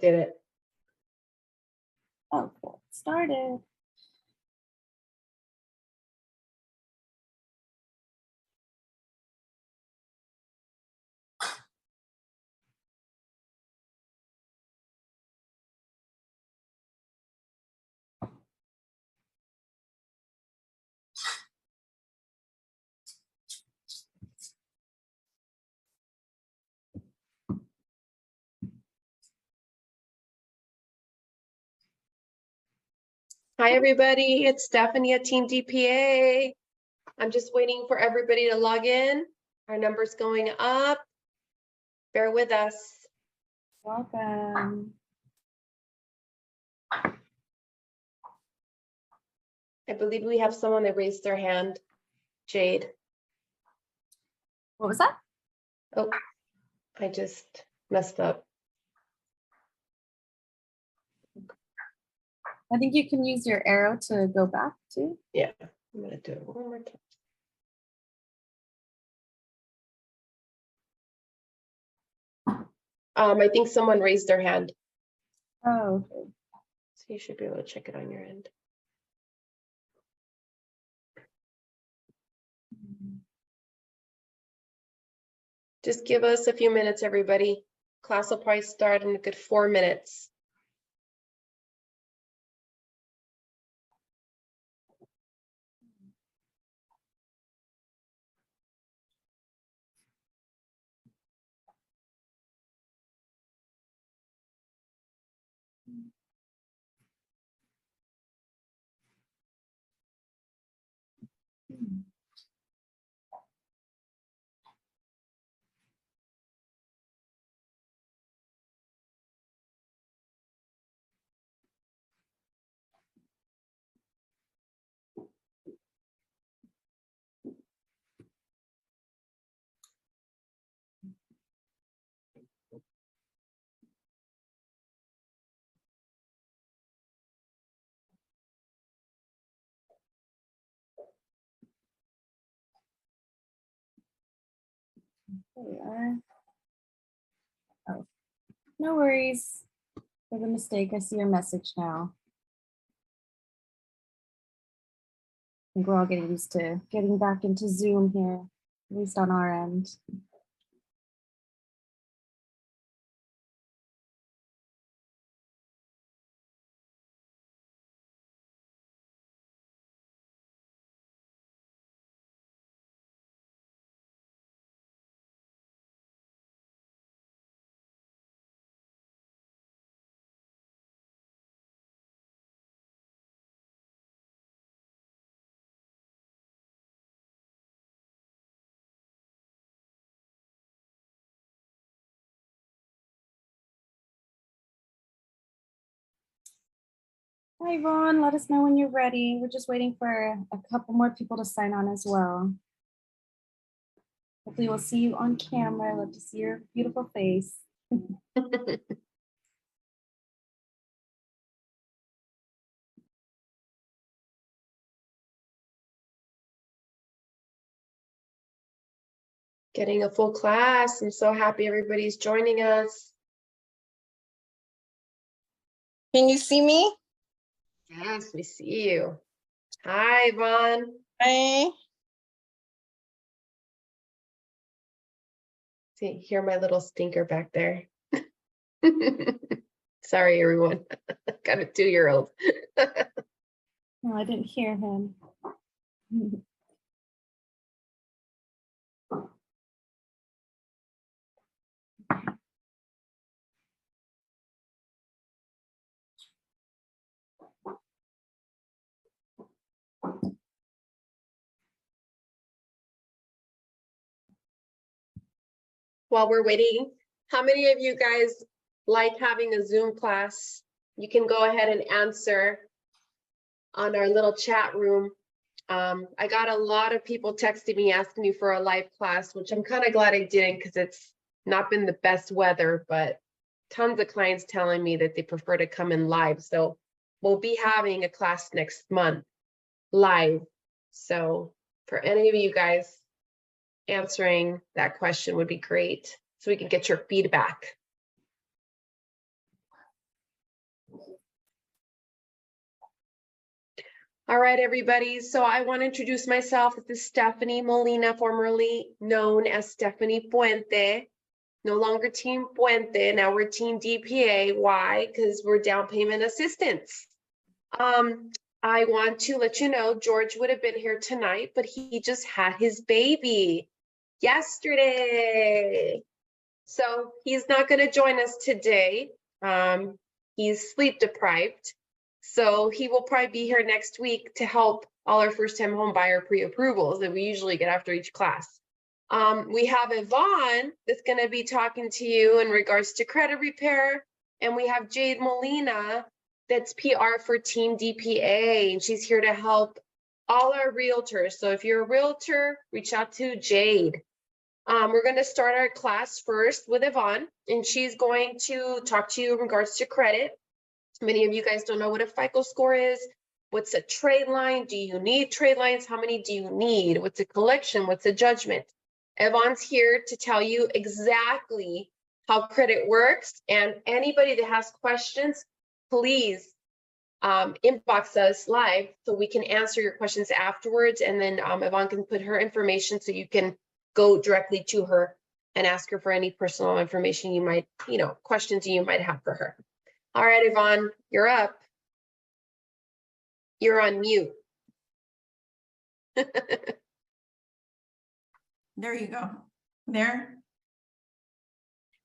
Did it. Oh, cool. Started. Hi, everybody. It's Stephany at TeamDPA. I'm just waiting for everybody to log in. Our number's going up. Bear with us. Welcome. I believe we have someone that raised their hand. Jade. What was that? Oh, I just messed up. I think you can use your arrow to go back to. Yeah, I'm gonna do it one more time. I think someone raised their hand, Oh, okay. so you should be able to check it on your end. Just give us a few minutes, everybody. Class will probably start in a good 4 minutes. There we are. Oh, no worries for the mistake. I see your message now. I think we're all getting used to getting back into Zoom here, at least on our end. Hi, Ivonne. Let us know when you're ready. We're just waiting for a couple more people to sign on as well. Hopefully we'll see you on camera. Love to see your beautiful face. Getting a full class. I'm so happy everybody's joining us. Can you see me? Yes, we see you. Hi, Ivonne. Hi. See, hear my little stinker back there. Sorry, everyone. Got a 2-year-old. No, I didn't hear him. While we're waiting, how many of you guys like having a Zoom class? You can go ahead and answer on our little chat room. I got a lot of people texting me asking me for a live class, which I'm kind of glad I didn't because it's not been the best weather, but tons of clients telling me that they prefer to come in live. So we'll be having a class next month live. So for any of you guys answering that question would be great so we can get your feedback. All right, everybody. So I want to introduce myself. This is Stephany Molina, formerly known as Stephany Puente. No longer Team Puente. Now we're Team DPA. Why? Because we're down payment assistance. I want to let you know George would have been here tonight, but he just had his baby yesterday. So he's not going to join us today. He's sleep deprived. So he will probably be here next week to help all our first-time home buyer pre-approvals that we usually get after each class. We have Ivonne that's going to be talking to you in regards to credit repair. And we have Jade Molina that's PR for TeamDPA, and she's here to help all our realtors. So if you're a realtor, reach out to Jade. We're going to start our class first with Ivonne, and she's going to talk to you in regards to credit. Many of you guys don't know what a FICO score is. What's a trade line? Do you need trade lines? How many do you need? What's a collection? What's a judgment? Ivonne's here to tell you exactly how credit works. And anybody that has questions, please inbox us live so we can answer your questions afterwards. And then Ivonne can put her information so you can go directly to her and ask her for any personal information you might, questions you might have for her. All right, Ivonne, you're up. You're on mute. There you go. There.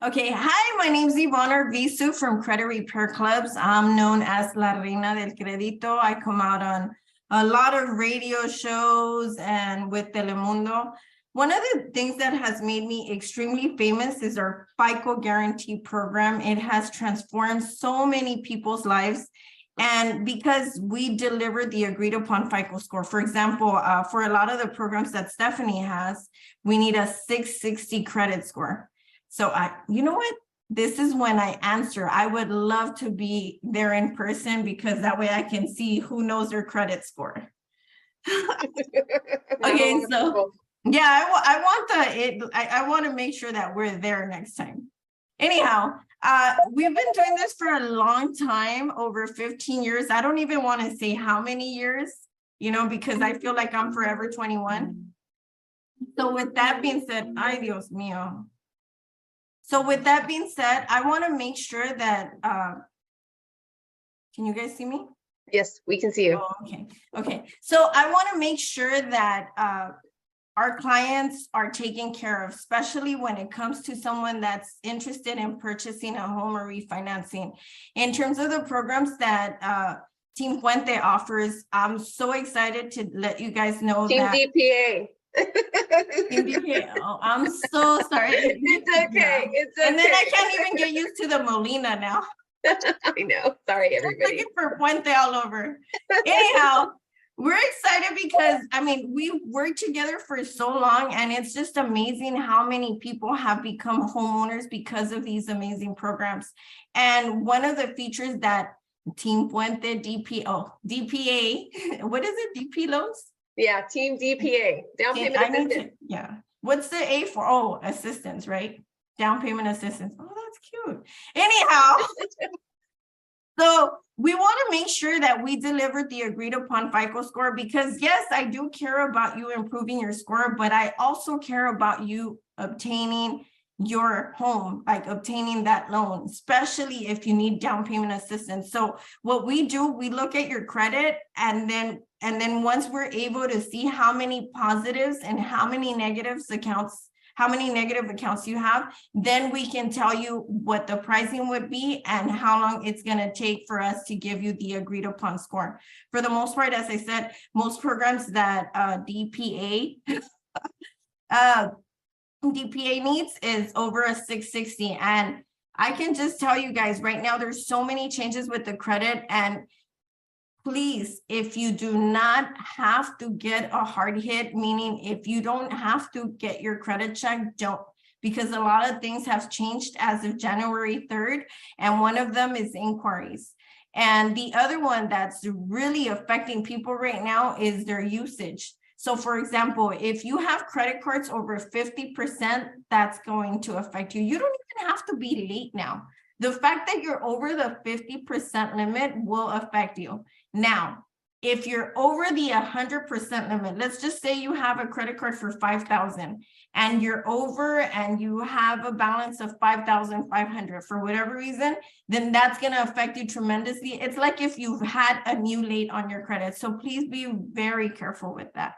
Okay, hi, my name is Ivonne Arvizu from Credit Repair Clubs. I'm known as La Reyna Del Credito. I come out on a lot of radio shows and with Telemundo. One of the things that has made me extremely famous is our FICO Guarantee Program. It has transformed so many people's lives. And because we deliver the agreed upon FICO score, for example, for a lot of the programs that Stephany has, we need a 660 credit score. So you know what? This is when I answer. I would love to be there in person because that way I can see who knows their credit score. Okay, so yeah, I want to make sure that we're there next time. Anyhow, we've been doing this for a long time, over 15 years. I don't even want to say how many years, because I feel like I'm forever 21. So with that being said, ay Dios mío. So with that being said, I want to make sure that, can you guys see me? Yes, we can see you. Oh, okay. So I want to make sure that our clients are taken care of, especially when it comes to someone that's interested in purchasing a home or refinancing. In terms of the programs that Team Puente offers, I'm so excited to let you guys know Team that DPA. Team DPA. Oh, I'm so sorry. It's okay. Yeah. It's okay. And then I can't even get used to the Molina now. I know. Sorry, everybody. Looking for Puente all over. Anyhow, we're excited because, we worked together for so long, and it's just amazing how many people have become homeowners because of these amazing programs. And one of the features that Team Puente DPA, what is it? DP loans? Yeah, Team DPA. Down payment assistance. Yeah. What's the A for? Oh, assistance, right? Down payment assistance. Oh, that's cute. Anyhow, so we want to make sure that we deliver the agreed upon FICO score because yes, I do care about you improving your score, but I also care about you obtaining your home, like obtaining that loan, especially if you need down payment assistance. So what we do, we look at your credit and then once we're able to see how many positives and how many negative accounts you have, then we can tell you what the pricing would be and how long it's going to take for us to give you the agreed upon score. For the most part, as I said, most programs that DPA needs is over a 660. And I can just tell you guys right now, there's so many changes with the credit. And please, if you do not have to get a hard hit, meaning if you don't have to get your credit checked, don't, because a lot of things have changed as of January 3rd. And one of them is inquiries. And the other one that's really affecting people right now is their usage. So for example, if you have credit cards over 50%, that's going to affect you. You don't even have to be late now. The fact that you're over the 50% limit will affect you. Now, if you're over the 100% limit, let's just say you have a credit card for $5,000 and you're over and you have a balance of $5,500 for whatever reason, then that's going to affect you tremendously. It's like if you've had a new late on your credit. So please be very careful with that.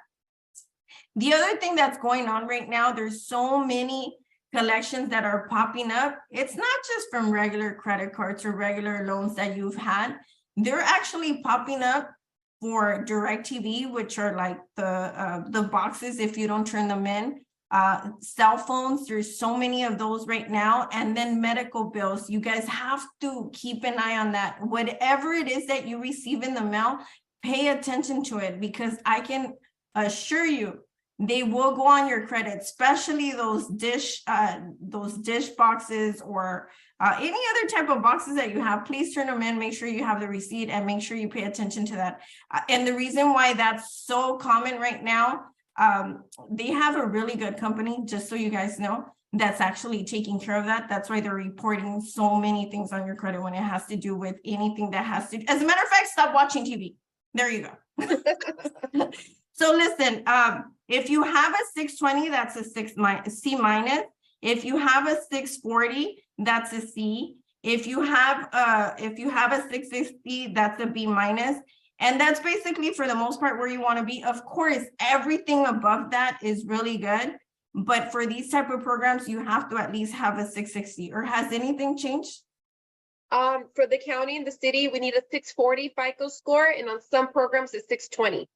The other thing that's going on right now, there's so many collections that are popping up. It's not just from regular credit cards or regular loans that you've had. They're actually popping up for DirecTV, which are like the boxes if you don't turn them in. Cell phones, there's so many of those right now. And then medical bills. You guys have to keep an eye on that. Whatever it is that you receive in the mail, pay attention to it, because I can assure you they will go on your credit, especially those dish boxes or any other type of boxes that you have. Please turn them in, make sure you have the receipt, and make sure you pay attention to that. And the reason why that's so common right now, they have a really good company, just so you guys know, that's actually taking care of that. That's why they're reporting so many things on your credit when it has to do with anything that has to, as a matter of fact, stop watching TV. There you go. So listen, if you have a 620, that's a C minus. If you have a 640, that's a C. If you have a 660, that's a B minus. And that's basically, for the most part, where you want to be. Of course, everything above that is really good. But for these type of programs, you have to at least have a 660. Or has anything changed? For the county and the city, we need a 640 FICO score, and on some programs, it's 620.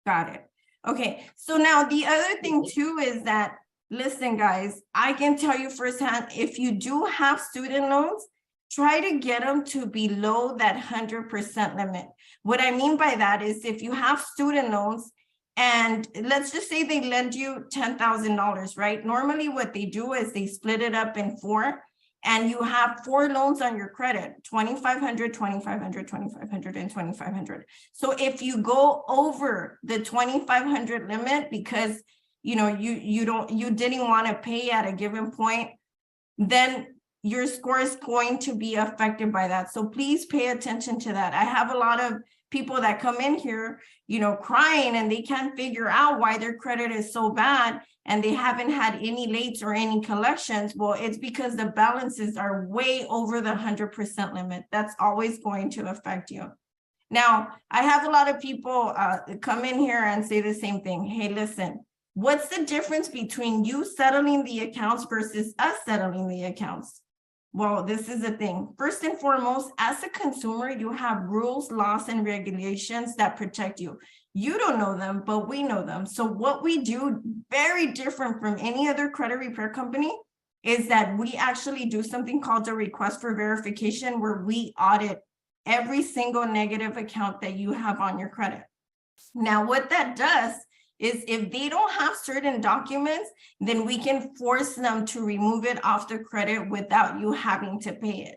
Got it. Okay. So now the other thing too is that, listen, guys, I can tell you firsthand, if you do have student loans, try to get them to below that 100% limit. What I mean by that is, if you have student loans and let's just say they lend you $10,000, right? Normally what they do is they split it up in 4, and you have 4 loans on your credit, 2,500, 2,500, 2,500, and 2,500. So if you go over the 2,500 limit because you didn't want to pay at a given point, then your score is going to be affected by that. So please pay attention to that. I have a lot of people that come in here, crying, and they can't figure out why their credit is so bad and they haven't had any lates or any collections. Well, it's because the balances are way over the 100% limit. That's always going to affect you. Now, I have a lot of people come in here and say the same thing. Hey, listen, what's the difference between you settling the accounts versus us settling the accounts? Well, this is the thing. First and foremost, as a consumer, you have rules, laws, and regulations that protect you. You don't know them, but we know them. So what we do, very different from any other credit repair company, is that we actually do something called a request for verification, where we audit every single negative account that you have on your credit. Now, what that does is, if they don't have certain documents, then we can force them to remove it off the credit without you having to pay it.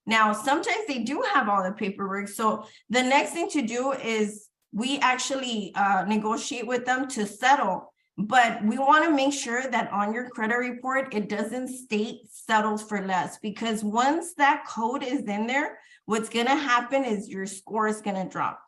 Now, sometimes they do have all the paperwork. So the next thing to do is we actually negotiate with them to settle. But we want to make sure that on your credit report, it doesn't state settles for less, because once that code is in there, what's going to happen is your score is going to drop.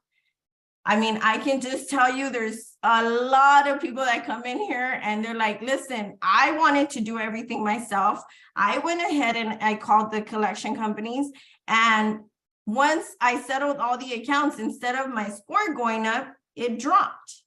I mean, I can just tell you, there's a lot of people that come in here and they're like, listen, I wanted to do everything myself. I went ahead and I called the collection companies. And once I settled all the accounts, instead of my score going up, it dropped.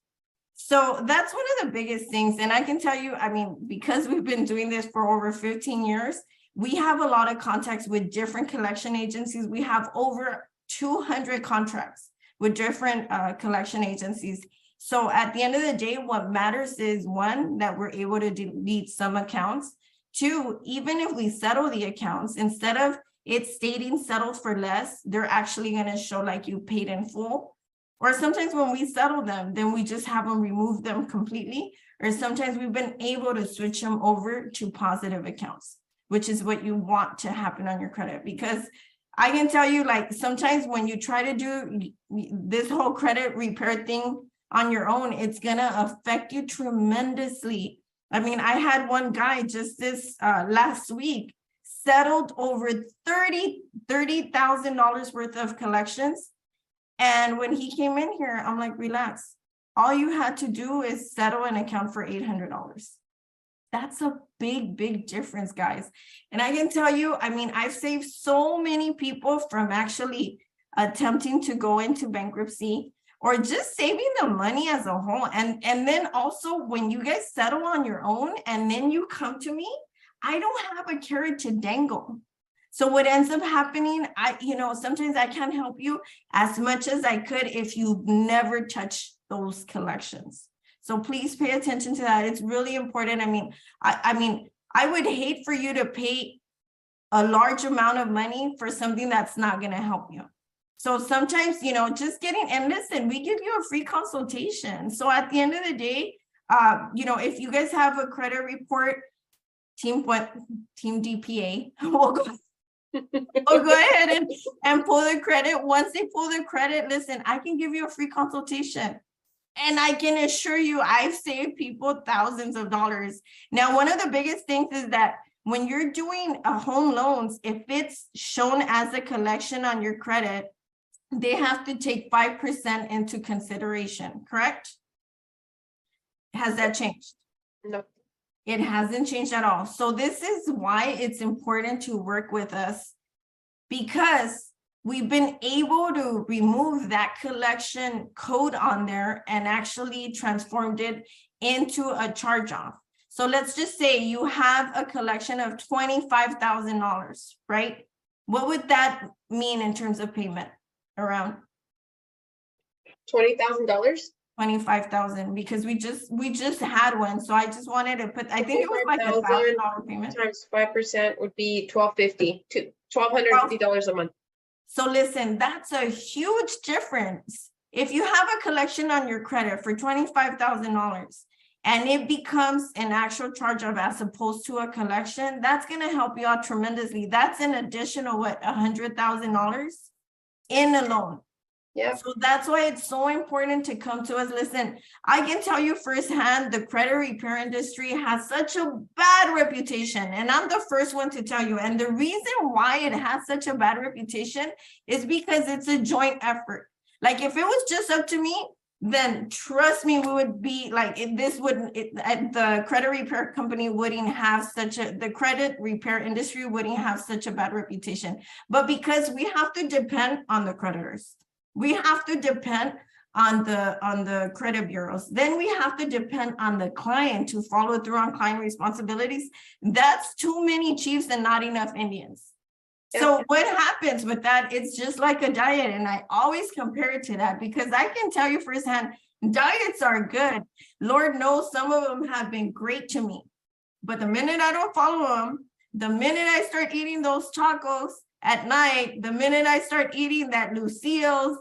So that's one of the biggest things. And I can tell you, I mean, because we've been doing this for over 15 years, we have a lot of contacts with different collection agencies. We have over 200 contracts with different collection agencies. So at the end of the day, what matters is, 1, that we're able to delete some accounts. 2, even if we settle the accounts, instead of it stating settled for less, they're actually going to show like you paid in full. Or sometimes when we settle them, then we just have them remove them completely. Or sometimes we've been able to switch them over to positive accounts, which is what you want to happen on your credit. Because I can tell you, like, sometimes when you try to do this whole credit repair thing on your own, it's going to affect you tremendously. I mean, I had one guy just this last week settled over $30,000 worth of collections. And when he came in here, I'm like, relax. All you had to do is settle an account for $800. That's a big, big difference, guys. And I can tell you, I mean, I've saved so many people from actually attempting to go into bankruptcy or just saving the money as a whole. And then also when you guys settle on your own and then you come to me, I don't have a carrot to dangle. So what ends up happening, sometimes I can't help you as much as I could if you never touch those collections. So please pay attention to that. It's really important. I would hate for you to pay a large amount of money for something that's not going to help you. So sometimes, just and listen, we give you a free consultation. So at the end of the day, if you guys have a credit report, TeamDPA, we'll go ahead and pull the credit. Once they pull the credit, listen, I can give you a free consultation. And I can assure you, I've saved people thousands of dollars. Now, one of the biggest things is that when you're doing home loans, if it's shown as a collection on your credit, they have to take 5% into consideration, correct? Has that changed? No. It hasn't changed at all. So this is why it's important to work with us, because we've been able to remove that collection code on there and actually transformed it into a charge-off. So let's just say you have a collection of $25,000, right? What would that mean in terms of payment? Around $20,000. 25,000, because we just had one. So I just wanted to put, I think it was like $1,000 payment. Times 5% would be $1,250 to $1,250 a month. So listen, that's a huge difference. If you have a collection on your credit for $25,000 and it becomes an actual charge-off as opposed to a collection, that's going to help you out tremendously. That's an additional, $100,000 in a loan. Yeah. So that's why it's so important to come to us. Listen, I can tell you firsthand, the credit repair industry has such a bad reputation. And I'm the first one to tell you. And the reason why it has such a bad reputation is because it's a joint effort. Like if it was just up to me, then trust me, we would be like, the credit repair company wouldn't have the credit repair industry wouldn't have such a bad reputation. But because we have to depend on the creditors, we have to depend on the credit bureaus. Then we have to depend on the client to follow through on client responsibilities. That's too many chiefs and not enough Indians. Yeah. So what happens with that? It's just like a diet. And I always compare it to that because I can tell you firsthand, diets are good. Lord knows some of them have been great to me. But the minute I don't follow them, the minute I start eating those tacos at night, the minute I start eating that Lucille's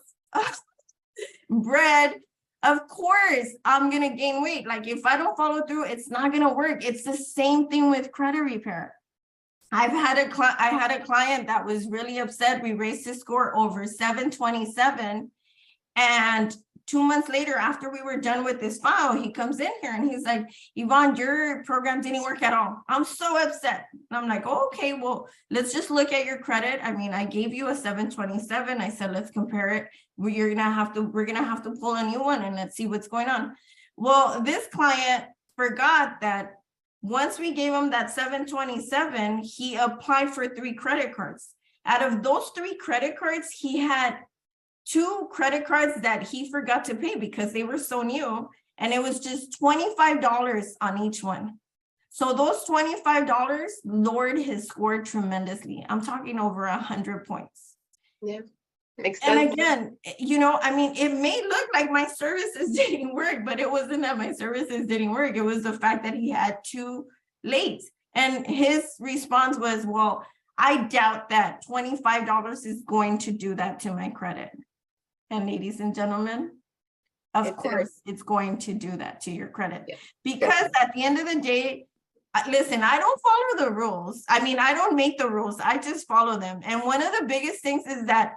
bread, of course, I'm going to gain weight. Like if I don't follow through, it's not going to work. It's the same thing with credit repair. I had a client that was really upset. We raised his score over 727. And 2 months later, after we were done with this file, he comes in here and he's like, Ivonne, your program didn't work at all. I'm so upset. And I'm like, oh, okay, well, let's just look at your credit. I mean, I gave you a 727. I said, let's compare it. We're gonna have to pull a new one and let's see what's going on. Well, this client forgot that once we gave him that 727, he applied for 3 credit cards. Out of those 3 credit cards, he had 2 credit cards that he forgot to pay because they were so new, and it was just $25 on each one. So those $25 lowered his score tremendously. I'm talking over 100 points. Yeah, makes sense. And again, I mean, it may look like my services didn't work, but it wasn't that my services didn't work. It was the fact that he had 2 late. And his response was, well, I doubt that $25 is going to do that to my credit. And ladies and gentlemen, of course, it's going to do that to your credit. Yeah. Because at the end of the day, listen, I don't follow the rules. I mean, I don't make the rules. I just follow them. And one of the biggest things is that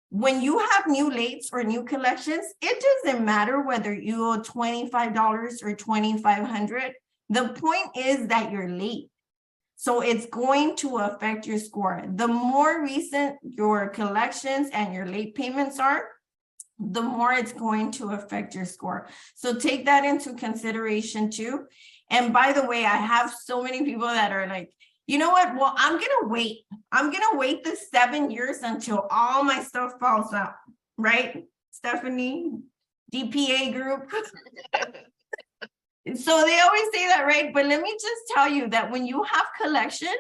when you have new lates or new collections, it doesn't matter whether you owe $25 or $2,500. The point is that you're late. So it's going to affect your score. The more recent your collections and your late payments are, the more it's going to affect your score. So take that into consideration too. And by the way, I have so many people that are like, you know what? Well, I'm going to wait. I'm going to wait the 7 years until all my stuff falls out, right? Stephany, DPA group. So they always say that, right? But let me just tell you that when you have collection,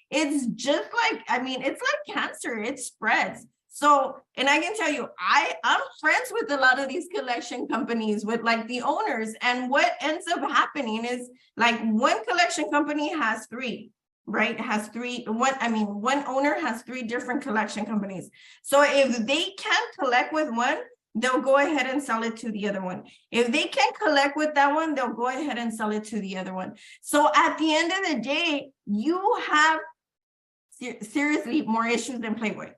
it's just like, I mean, it's like cancer, it spreads. So, and I can tell you, I'm friends with a lot of these collection companies with like the owners. And what ends up happening is like one collection company has three, right? One owner has 3 different collection companies. So if they can't collect with one, they'll go ahead and sell it to the other one. If they can't collect with that one, they'll go ahead and sell it to the other one. So at the end of the day, you have seriously more issues than Playboy.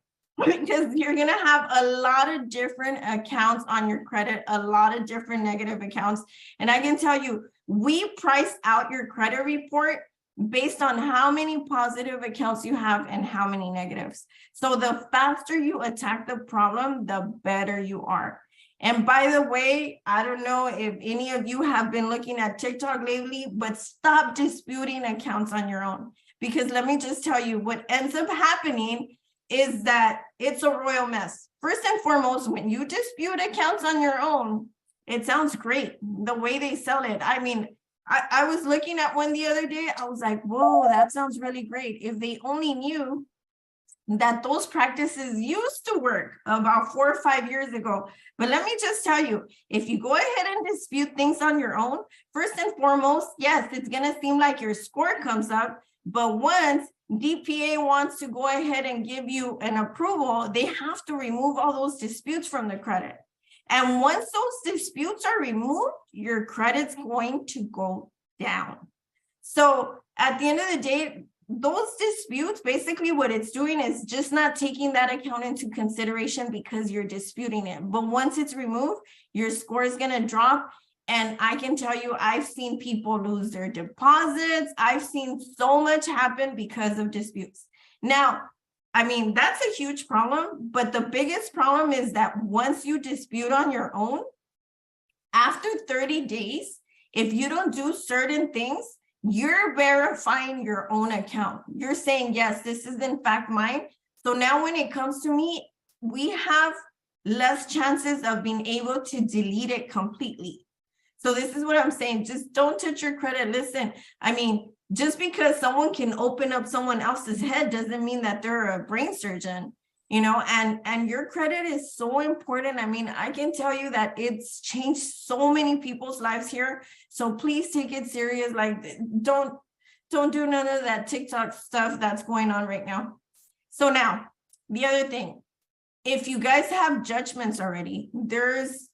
Because you're going to have a lot of different accounts on your credit, a lot of different negative accounts. And I can tell you, we price out your credit report based on how many positive accounts you have and how many negatives. So the faster you attack the problem, the better you are. And by the way, I don't know if any of you have been looking at TikTok lately, but stop disputing accounts on your own. Because let me just tell you, what ends up happening is that it's a royal mess. First and foremost, when you dispute accounts on your own, it sounds great, the way they sell it. I mean, I was looking at one the other day, I was like, whoa, that sounds really great. If they only knew that those practices used to work about 4 or 5 years ago. But let me just tell you, if you go ahead and dispute things on your own, first and foremost, yes, it's gonna seem like your score comes up, but once DPA wants to go ahead and give you an approval, they have to remove all those disputes from the credit. And once those disputes are removed, your credit's going to go down. So at the end of the day, those disputes, basically what it's doing is just not taking that account into consideration because you're disputing it. But once it's removed, your score is going to drop. And I can tell you, I've seen people lose their deposits. I've seen so much happen because of disputes. Now, I mean, that's a huge problem, but the biggest problem is that once you dispute on your own, after 30 days, if you don't do certain things, you're verifying your own account. You're saying, yes, this is in fact mine. So now when it comes to me, we have less chances of being able to delete it completely. So this is what I'm saying. Just don't touch your credit. Listen, I mean, just because someone can open up someone else's head doesn't mean that they're a brain surgeon, you know, and your credit is so important. I mean, I can tell you that it's changed so many people's lives here. So please take it serious. Like, don't do none of that TikTok stuff that's going on right now. So now, the other thing, if you guys have judgments already, there's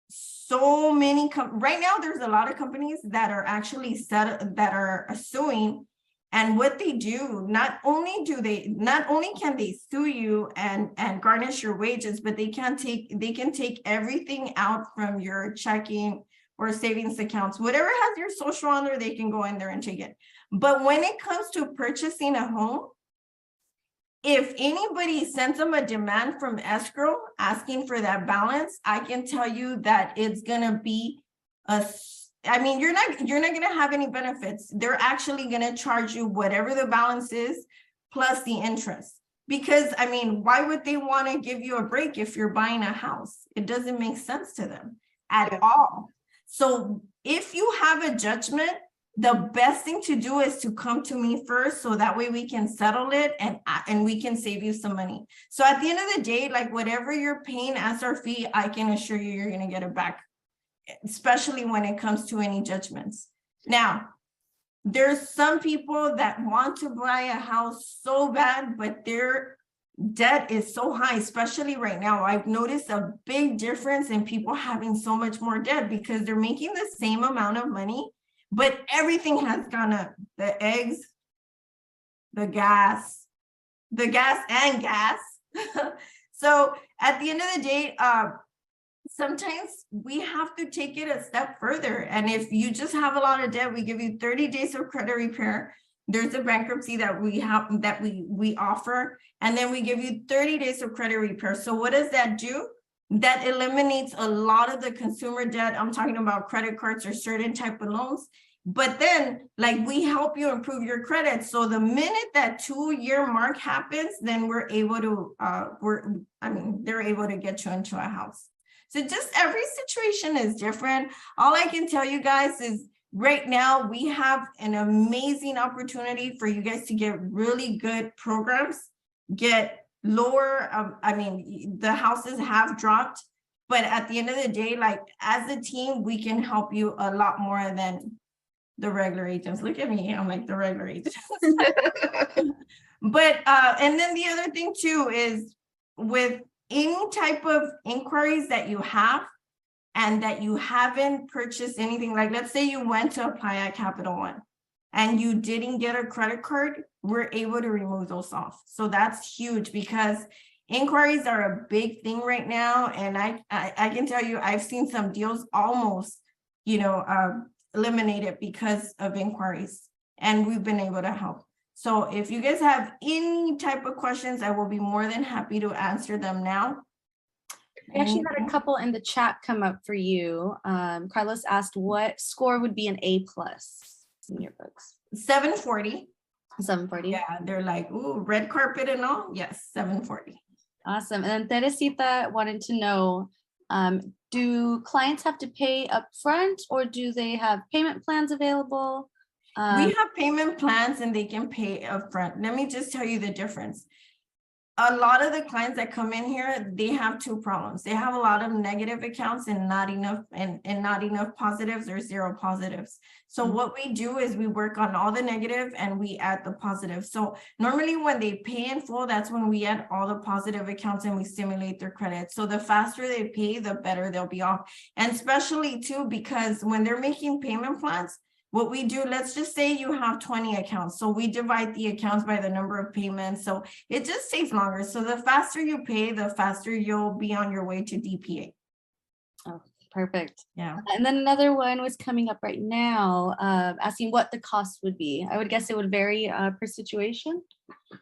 so many, right now, there's a lot of companies that are actually that are suing. And what they do, not only can they sue you and garnish your wages, but they can take everything out from your checking or savings accounts. Whatever has your social on there, they can go in there and take it. But when it comes to purchasing a home, if anybody sends them a demand from escrow asking for that balance, I can tell you that it's gonna be I mean, you're not gonna have any benefits. They're actually gonna charge you whatever the balance is plus the interest. Because I mean, why would they want to give you a break if you're buying a house? It doesn't make sense to them at all. So if you have a judgment, the best thing to do is to come to me first, so that way we can settle it and we can save you some money. So at the end of the day, like whatever you're paying as our fee, I can assure you you're going to get it back, especially when it comes to any judgments. Now, there's some people that want to buy a house so bad, but their debt is so high, especially right now. I've noticed a big difference in people having so much more debt because they're making the same amount of money, but everything has gone up. The eggs, the gas and gas. So at the end of the day, sometimes we have to take it a step further. And if you just have a lot of debt, we give you 30 days of credit repair. There's a bankruptcy that we have that we offer, and then we give you 30 days of credit repair. So what does that do? That eliminates a lot of the consumer debt. I'm talking about credit cards or certain type of loans. But then, like, we help you improve your credit. So the minute that 2-year mark happens, then we're able to, they're able to get you into a house. So just every situation is different. All I can tell you guys is right now we have an amazing opportunity for you guys to get really good programs, get lower. The houses have dropped, but at the end of the day, like as a team, we can help you a lot more than the regular agents. Look at me, I'm like the regular agents. But and then the other thing too is with any type of inquiries that you have and that you haven't purchased anything, like let's say you went to apply at Capital One and you didn't get a credit card, we're able to remove those off. So that's huge because inquiries are a big thing right now. And I can tell you, I've seen some deals almost, eliminated because of inquiries, and we've been able to help. So if you guys have any type of questions, I will be more than happy to answer them now. I actually had a couple in the chat come up for you. Carlos asked what score would be an A+ in your books? 740. 740. Yeah, they're like, ooh, red carpet and all. Yes, 740. Awesome. And then Teresita wanted to know, do clients have to pay upfront or do they have payment plans available? We have payment plans and they can pay upfront. Let me just tell you the difference. A lot of the clients that come in here, they have two problems. They have a lot of negative accounts and not enough positives or 0 positives. So what we do is we work on all the negative and we add the positive. So normally when they pay in full, that's when we add all the positive accounts and we stimulate their credit. So the faster they pay, the better they'll be off. And especially too, because when they're making payment plans, what we do, let's just say you have 20 accounts. So we divide the accounts by the number of payments. So it just takes longer. So the faster you pay, the faster you'll be on your way to DPA. Oh, perfect. Yeah. And then another one was coming up right now, asking what the cost would be. I would guess it would vary per situation.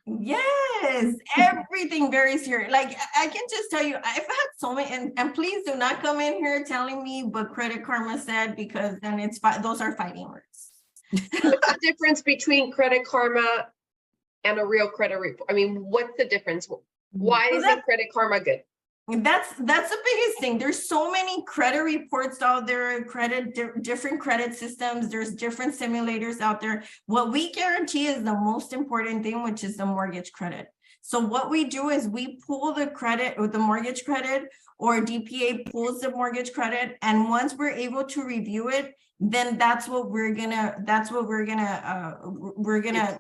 Yes, everything varies here. Like I can just tell you, I've had so many, and please do not come in here telling me what Credit Karma said, because then it's those are fighting words. What's the difference between Credit Karma and a real credit report? I mean, what's the difference? Why isn't Credit Karma good? That's the biggest thing. There's so many credit reports out there, different credit systems. There's different simulators out there. What we guarantee is the most important thing, which is the mortgage credit. So what we do is we pull the credit or the mortgage credit, or DPA pulls the mortgage credit. And once we're able to review it, then that's what we're gonna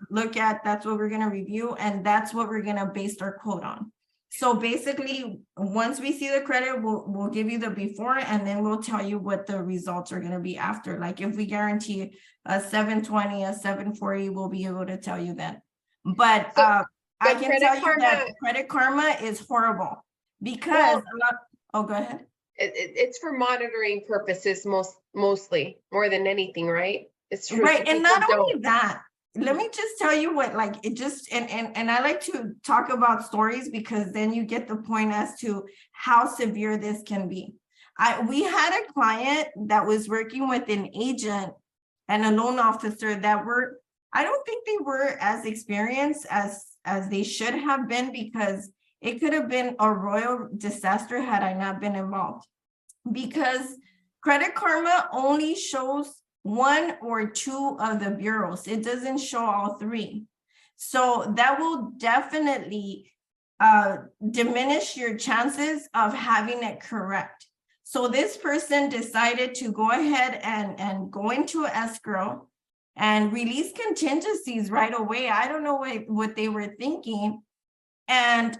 look at. That's what we're gonna review, and that's what we're gonna base our quote on. So basically, once we see the credit, we'll give you the before, and then we'll tell you what the results are going to be after. Like if we guarantee a 720, a 740, we'll be able to tell you then. But I can tell you that Credit Karma is horrible because oh, go ahead. It's for monitoring purposes mostly, more than anything, right? It's true. Right, and not only that. Let me just tell you what, like, it just, and I like to talk about stories because then you get the point as to how severe this can be. We had a client that was working with an agent and a loan officer that were, I don't think they were as experienced as they should have been, because it could have been a royal disaster had I not been involved. Because Credit Karma only shows 1 or 2 of the bureaus. It doesn't show all 3. So that will definitely diminish your chances of having it correct. So this person decided to go ahead and go into escrow and release contingencies right away. I don't know what they were thinking. And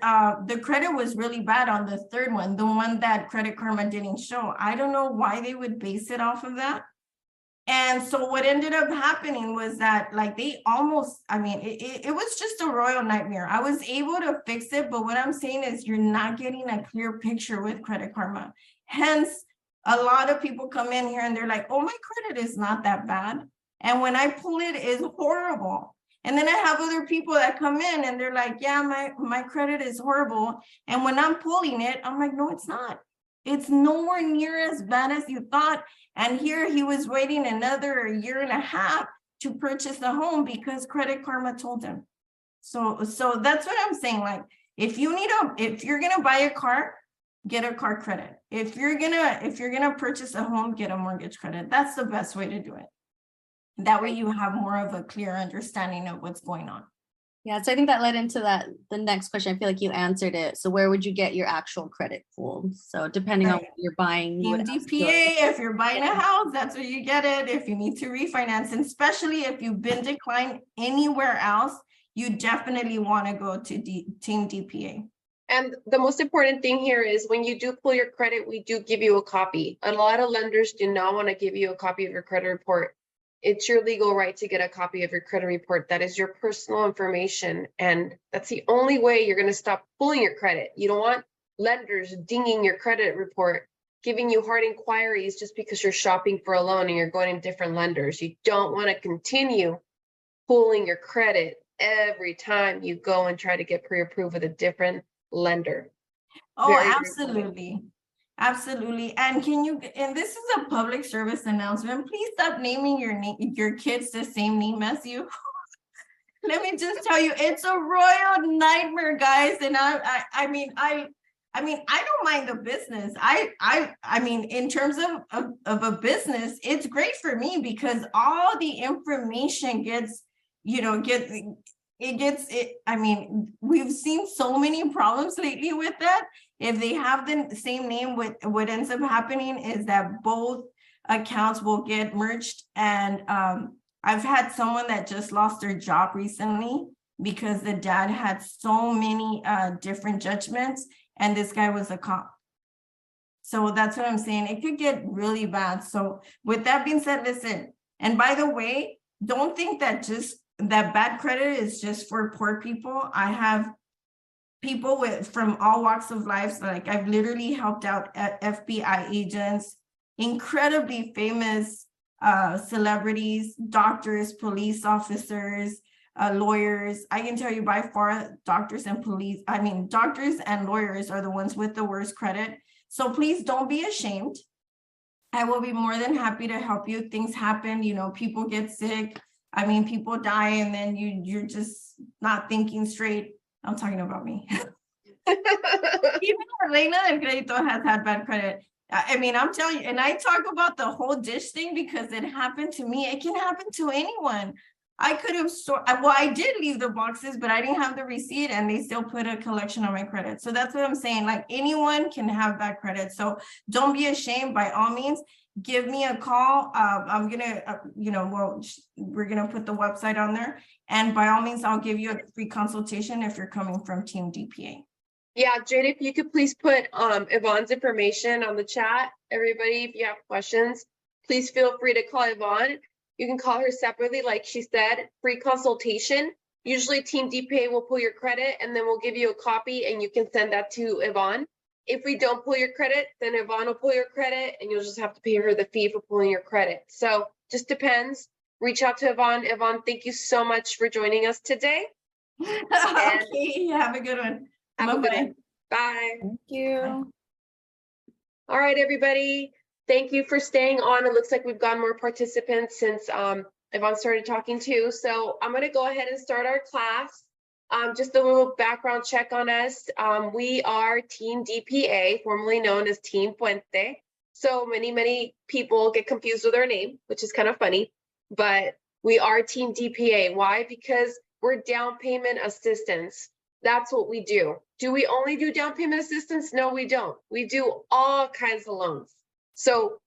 the credit was really bad on the 3rd one, the one that Credit Karma didn't show. I don't know why they would base it off of that. And so what ended up happening was that, like, they almost, I mean, it was just a royal nightmare. I was able to fix it, but what I'm saying is you're not getting a clear picture with Credit Karma. Hence, a lot of people come in here and they're like, oh, my credit is not that bad. And when I pull it, it's horrible. And then I have other people that come in and they're like, yeah, my credit is horrible. And when I'm pulling it, I'm like, no, it's not. It's nowhere near as bad as you thought. And here he was waiting another year and a half to purchase a home because Credit Karma told him. So that's what I'm saying. Like, if you're gonna buy a car, get a car credit. If you're gonna purchase a home, get a mortgage credit. That's the best way to do it. That way you have more of a clear understanding of what's going on. Yeah, so I think that led into the next question. I feel like you answered it. So where would you get your actual credit pool? So depending on what you're buying, you would ask DPA, if you're buying a house, that's where you get it. If you need to refinance, and especially if you've been declined anywhere else, you definitely want to go to TeamDPA. And the most important thing here is when you do pull your credit, we do give you a copy. A lot of lenders do not want to give you a copy of your credit report. It's your legal right to get a copy of your credit report. That is your personal information. And that's the only way you're going to stop pulling your credit. You don't want lenders dinging your credit report, giving you hard inquiries just because you're shopping for a loan and you're going to different lenders. You don't want to continue pulling your credit every time you go and try to get pre-approved with a different lender. Oh, Very, absolutely. Absolutely. And and this is a public service announcement, please stop naming your kids the same name as you. Let me just tell you, it's a royal nightmare, guys. And I mean, I don't mind the business. I mean, in terms of a business, it's great for me because all the information gets, I mean, we've seen so many problems lately with that. If they have the same name, what ends up happening is that both accounts will get merged. And I've had someone that just lost their job recently because the dad had so many different judgments, and this guy was a cop. So that's what I'm saying. It could get really bad. So with that being said, listen, and by the way, don't think that that bad credit is just for poor people. I have people from all walks of life. Like, I've literally helped out FBI agents, incredibly famous celebrities, doctors, police officers, lawyers. I can tell you by far, doctors and lawyers are the ones with the worst credit. So please don't be ashamed. I will be more than happy to help you. Things happen, people get sick. I mean, people die, and then you're just not thinking straight. I'm talking about me. Even Reyna Del Credito has had bad credit. I mean, I'm telling you, and I talk about the whole dish thing because it happened to me. It can happen to anyone. I could have I did leave the boxes, but I didn't have the receipt, and they still put a collection on my credit. So that's what I'm saying. Like, anyone can have bad credit. So don't be ashamed. By all means, give me a call. I'm gonna, we're gonna put the website on there, and by all means, I'll give you a free consultation if you're coming from TeamDPA. Yeah, Jade, if you could please put Yvonne's information on the chat. Everybody, if you have questions, please feel free to call Ivonne. You can call her separately, like she said, free consultation. Usually TeamDPA will pull your credit, and then we'll give you a copy, and you can send that to Yvonne. If we don't pull your credit, then Yvonne will pull your credit, and you'll just have to pay her the fee for pulling your credit. So just depends. Reach out to Yvonne. Yvonne, thank you so much for joining us today. Okay, have a good one. Have a good one. Bye. Thank you. Bye. All right, everybody. Thank you for staying on. It looks like we've got more participants since Yvonne started talking too. So I'm going to go ahead and start our class. Just a little background check on us. We are TeamDPA, formerly known as Team Puente. So many people get confused with our name, which is kind of funny, but we are TeamDPA. Why? Because we're down payment assistance. That's what we do. Do we only do down payment assistance? No, we don't. We do all kinds of loans. So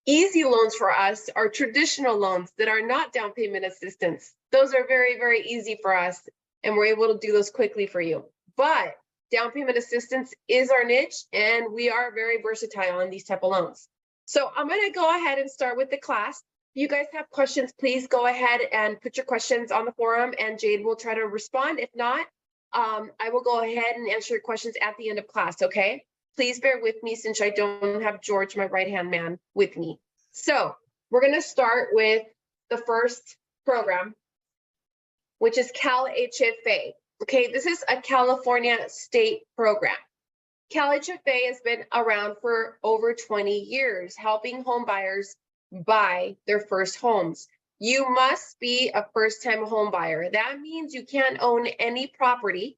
easy loans for us are traditional loans that are not down payment assistance. Those are very easy for us, and we're able to do those quickly for you. But down payment assistance is our niche, and we are very versatile on these type of loans. So I'm going to go ahead and start with the class. If you guys have questions, please go ahead and put your questions on the forum, and Jade will try to respond. If not, I will go ahead and answer your questions at the end of class, okay? Please bear with me since I don't have George, my right-hand man, with me. So we're going to start with the first program. which is CalHFA. Okay, this is a California state program. CalHFA has been around for over 20 years, helping home buyers buy their first homes. You must be a first-time home buyer. That means you can't own any property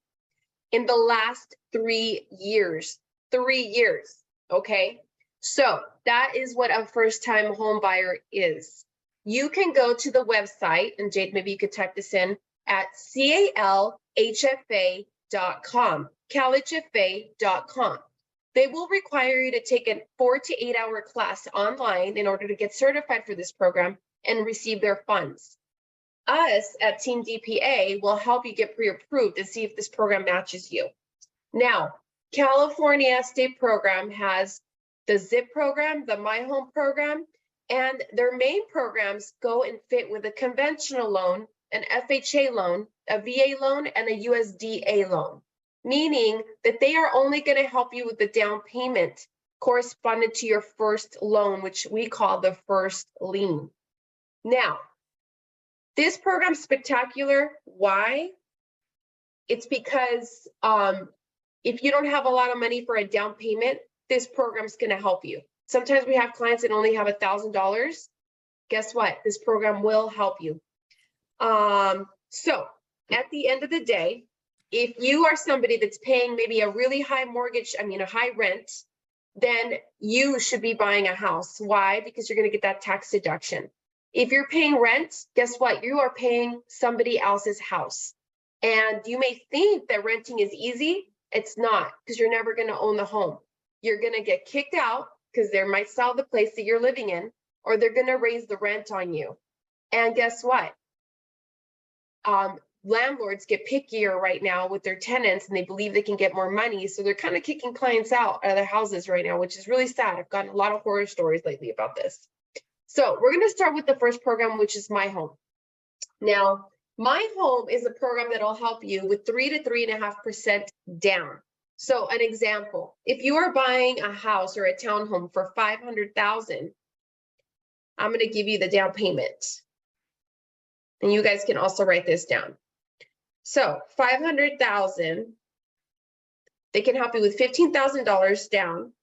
in the last 3 years. 3 years, okay? So that is what a first-time home buyer is. You can go to the website, and Jade, maybe you could type this in, at CalHFA.com, CalHFA.com. They will require you to take a 4 to 8 hour class online in order to get certified for this program and receive their funds. Us at TeamDPA will help you get pre-approved and see if this program matches you. Now, California state program has the ZIP program, the MyHome program, and their main programs go and fit with a conventional loan, an FHA loan, a VA loan, and a USDA loan, meaning that they are only going to help you with the down payment corresponding to your first loan, which we call the first lien. Now, this program's spectacular. Why? It's because if you don't have a lot of money for a down payment, this program's going to help you. Sometimes we have clients that only have $1,000. Guess what? This program will help you. So at the end of the day, if you are somebody that's paying maybe a really high mortgage, a high rent, then you should be buying a house. Why? Because you're going to get that tax deduction. If you're paying rent, guess what? You are paying somebody else's house. And you may think that renting is easy. It's not, because you're never going to own the home. You're going to get kicked out because they might sell the place that you're living in, or they're going to raise the rent on you. And guess what? Landlords get pickier right now with their tenants, and they believe they can get more money. So they're kind of kicking clients out of their houses right now, which is really sad. I've gotten a lot of horror stories lately about this. So we're going to start with the first program, which is MyHome. Now, MyHome is a program that will help you with 3 to 3.5% down. So an example, if you are buying a house or a townhome for $500,000, I'm going to give you the down payment. And you guys can also write this down. So $500,000, they can help you with $15,000 down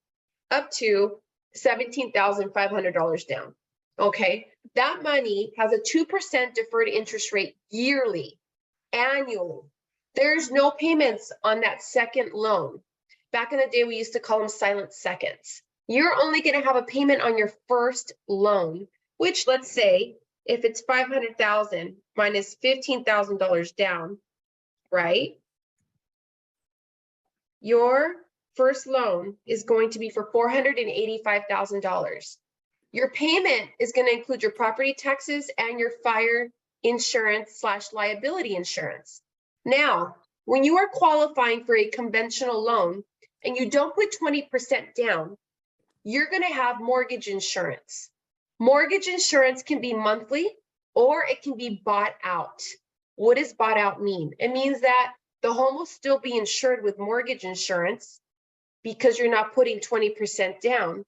up to $17,500 down. Okay, that money has a 2% deferred interest rate yearly, annually. There's no payments on that second loan. Back in the day, we used to call them silent seconds. You're only going to have a payment on your first loan, which, let's say, if it's $500,000 minus $15,000 down, right? Your first loan is going to be for $485,000. Your payment is going to include your property taxes and your fire insurance / liability insurance. Now, when you are qualifying for a conventional loan and you don't put 20% down, you're going to have mortgage insurance. Mortgage insurance can be monthly or it can be bought out. What does bought out mean? It means that the home will still be insured with mortgage insurance because you're not putting 20% down,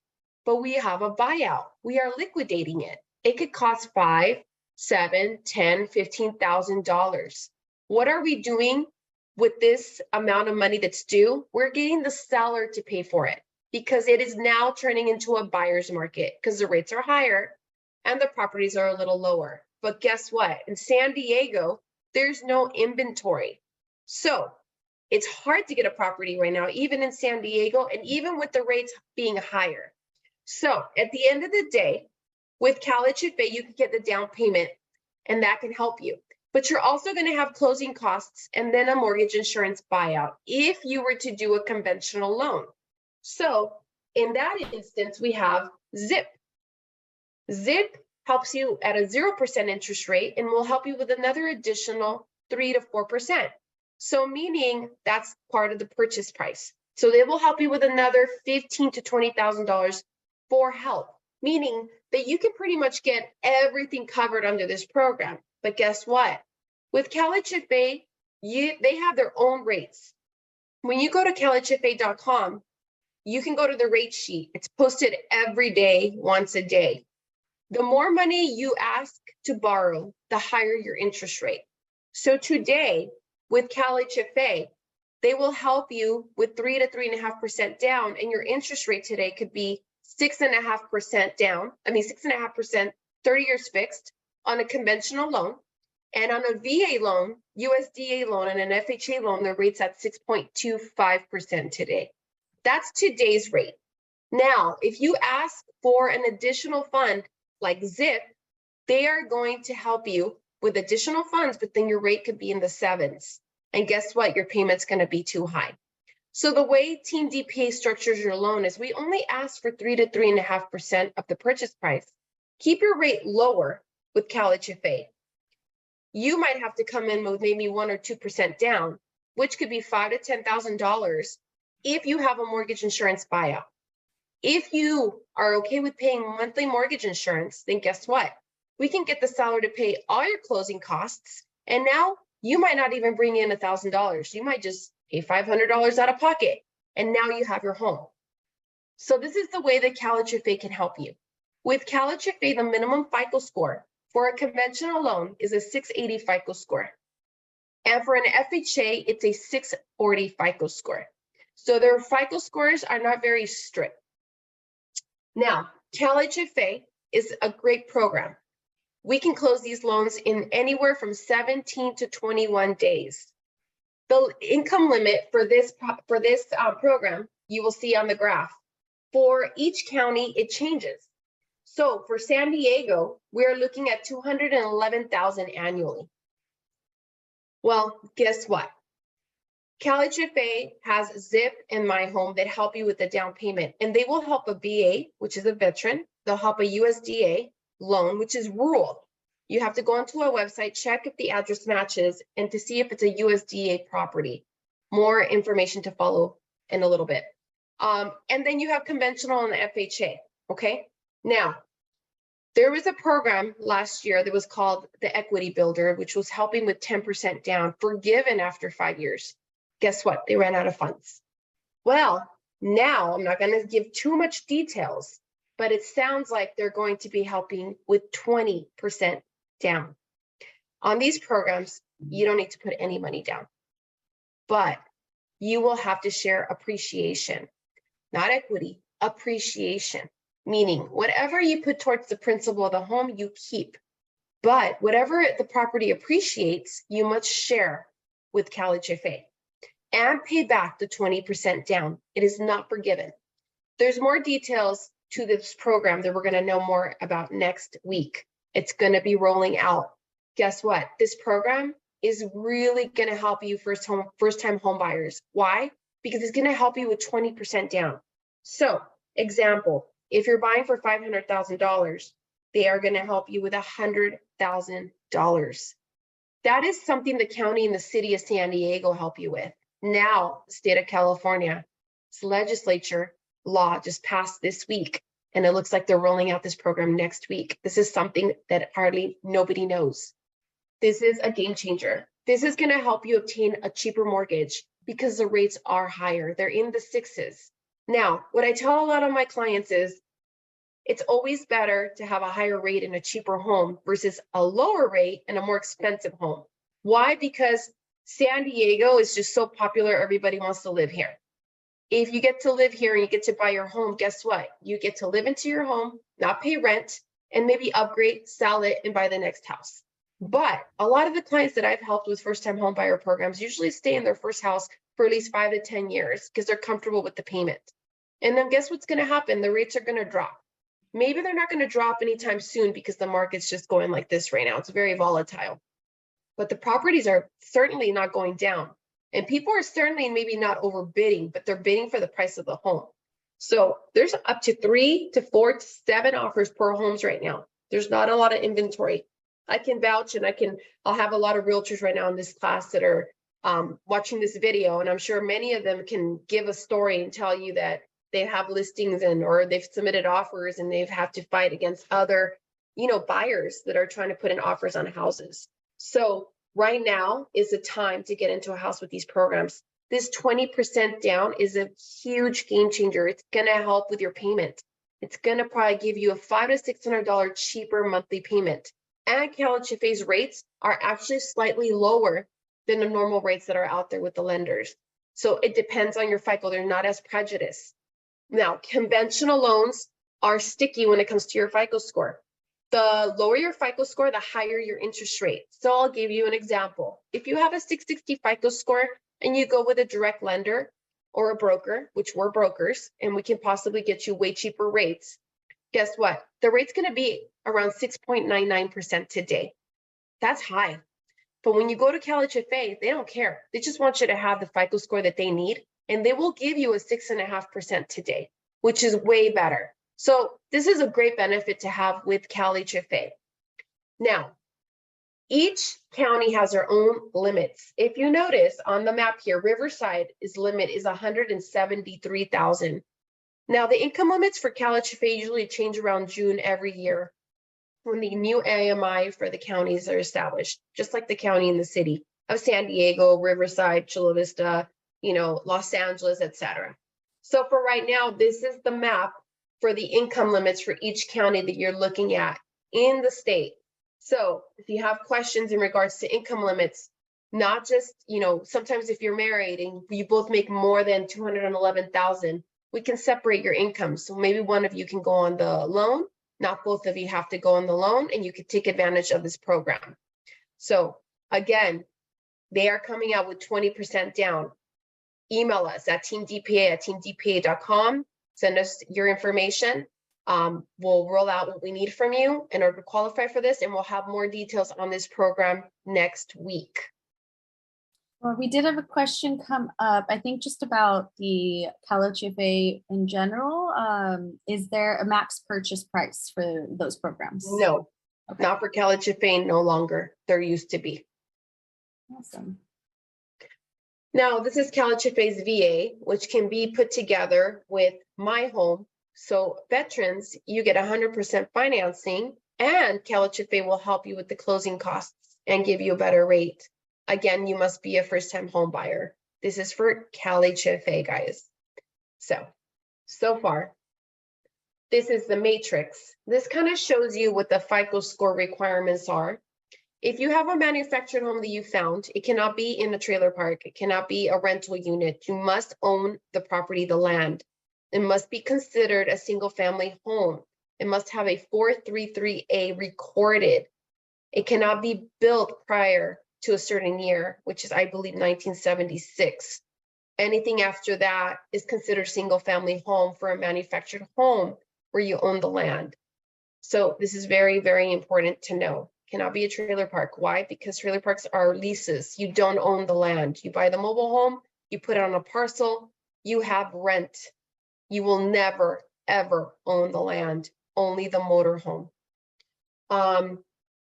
but we have a buyout. We are liquidating it. It could cost $5,000, $7,000, $10,000, $15,000. What are we doing with this amount of money that's due? We're getting the seller to pay for it because it is now turning into a buyer's market because the rates are higher and the properties are a little lower. But guess what? In San Diego, there's no inventory. So it's hard to get a property right now, even in San Diego, and even with the rates being higher. So at the end of the day, with CalHFA, you can get the down payment and that can help you. But you're also going to have closing costs and then a mortgage insurance buyout if you were to do a conventional loan. So in that instance, we have ZIP. ZIP helps you at a 0% interest rate and will help you with another additional 3 to 4%. So meaning that's part of the purchase price. So they will help you with another $15,000 to $20,000 for help, meaning that you can pretty much get everything covered under this program. But guess what? With CalHFA, they have their own rates. When you go to CalHFA.com, you can go to the rate sheet. It's posted every day, once a day. The more money you ask to borrow, the higher your interest rate. So today with CalHFA, they will help you with 3 to 3.5% down, and your interest rate today could be 6.5% down. 6.5%, 30 years fixed on a conventional loan. And on a VA loan, USDA loan, and an FHA loan, the rate's at 6.25% today. That's today's rate. Now, if you ask for an additional fund like Zip, they are going to help you with additional funds, but then your rate could be in the 7s. And guess what? Your payment's going to be too high. So the way TeamDPA structures your loan is we only ask for 3 to 3.5% of the purchase price. Keep your rate lower with CalHFA. You might have to come in with maybe 1 or 2% down, which could be $5,000 to $10,000 if you have a mortgage insurance buyout. If you are okay with paying monthly mortgage insurance, then guess what? We can get the seller to pay all your closing costs. And now you might not even bring in $1,000. You might just pay $500 out of pocket. And now you have your home. So this is the way that CalHFA can help you. With CalHFA, the minimum FICO score for a conventional loan is a 680 FICO score. And for an FHA, it's a 640 FICO score. So their FICO scores are not very strict. Now, CalHFA is a great program. We can close these loans in anywhere from 17 to 21 days. The income limit for this program, you will see on the graph. For each county, it changes. So for San Diego, we're looking at $211,000 annually. Well, guess what? CalHFA has Zip and MyHome that help you with the down payment, and they will help a VA, which is a veteran. They'll help a USDA loan, which is rural. You have to go onto a website, check if the address matches, and to see if it's a USDA property. More information to follow in a little bit. And then you have conventional and FHA, okay? Now, there was a program last year that was called the Equity Builder, which was helping with 10% down, forgiven after 5 years. Guess what? They ran out of funds. Well, now I'm not going to give too much details, but it sounds like they're going to be helping with 20% down. On these programs, you don't need to put any money down, but you will have to share appreciation, not equity, appreciation, meaning whatever you put towards the principal of the home, you keep, but whatever the property appreciates, you must share with CalHFA and pay back the 20% down. It is not forgiven. There's more details to this program that we're going to know more about next week. It's going to be rolling out. Guess what? This program is really going to help you first-time home buyers. Why? Because it's going to help you with 20% down. So, example, if you're buying for $500,000, they are going to help you with $100,000. That is something the county and the city of San Diego help you with. Now, the state of California's legislature law just passed this week, and it looks like they're rolling out this program next week. This is something that hardly nobody knows. This is a game changer. This is going to help you obtain a cheaper mortgage because the rates are higher. They're in the 6s. Now, what I tell a lot of my clients is it's always better to have a higher rate in a cheaper home versus a lower rate in a more expensive home. Why? Because San Diego is just so popular, everybody wants to live here. If you get to live here and you get to buy your home, guess what? You get to live into your home, not pay rent, and maybe upgrade, sell it, and buy the next house. But a lot of the clients that I've helped with first-time home buyer programs usually stay in their first house for at least 5 to 10 years because they're comfortable with the payment. And then guess what's going to happen? The rates are going to drop. Maybe they're not going to drop anytime soon because the market's just going like this right now. It's very volatile. But the properties are certainly not going down. And people are certainly maybe not overbidding, but they're bidding for the price of the home. So there's up to 3 to 4 to 7 offers per homes right now. There's not a lot of inventory. I can vouch, and I'll have a lot of realtors right now in this class that are watching this video, and I'm sure many of them can give a story and tell you that they have listings or they've submitted offers and they've had to fight against other, buyers that are trying to put in offers on houses. So right now is the time to get into a house with these programs. This 20% down is a huge game changer. It's going to help with your payment. It's going to probably give you a $500 to $600 cheaper monthly payment. and CalHFA's rates are actually slightly lower than the normal rates that are out there with the lenders. So it depends on your FICO. They're not as prejudiced. Now, conventional loans are sticky when it comes to your FICO score. The lower your FICO score, the higher your interest rate. So I'll give you an example. If you have a 660 FICO score and you go with a direct lender or a broker, which we're brokers, and we can possibly get you way cheaper rates, guess what? The rate's going to be around 6.99% today. That's high. But when you go to CalHFA, they don't care. They just want you to have the FICO score that they need, and they will give you a 6.5% today, which is way better. So this is a great benefit to have with CalHFA. Now, each county has their own limits. If you notice on the map here, Riverside limit is 173,000. Now, the income limits for CalHFA usually change around June every year when the new AMI for the counties are established, just like the county and the city of San Diego, Riverside, Chula Vista, Los Angeles, etc. So for right now, this is the map for the income limits for each county that you're looking at in the state. So if you have questions in regards to income limits, not just, sometimes if you're married and you both make more than 211,000, we can separate your income. So maybe one of you can go on the loan, not both of you have to go on the loan, and you could take advantage of this program. So again, they are coming out with 20% down. Email us at teamdpa@teamdpa.com. Send us your information. We'll roll out what we need from you in order to qualify for this, and we'll have more details on this program next week. Well, we did have a question come up, I think just about the CalHFA in general. Is there a max purchase price for those programs? No, Okay. not for CalHFA, no longer. There used to be. Awesome. Now, this is CalHFA's VA, which can be put together with MyHome. So veterans, you get 100% financing, and CalHFA will help you with the closing costs and give you a better rate. Again, you must be a first-time home buyer. This is for CalHFA, guys. So far, this is the matrix. This kind of shows you what the FICO score requirements are. If you have a manufactured home that you found, it cannot be in a trailer park. It cannot be a rental unit. You must own the property, the land. It must be considered a single-family home. It must have a 433A recorded. It cannot be built prior to a certain year, which is, I believe, 1976. Anything after that is considered single-family home for a manufactured home where you own the land. So this is very, very important to know. Cannot be a trailer park. Why? Because trailer parks are leases. You don't own the land. You buy the mobile home, you put it on a parcel, you have rent. You will never, ever own the land, only the motor home.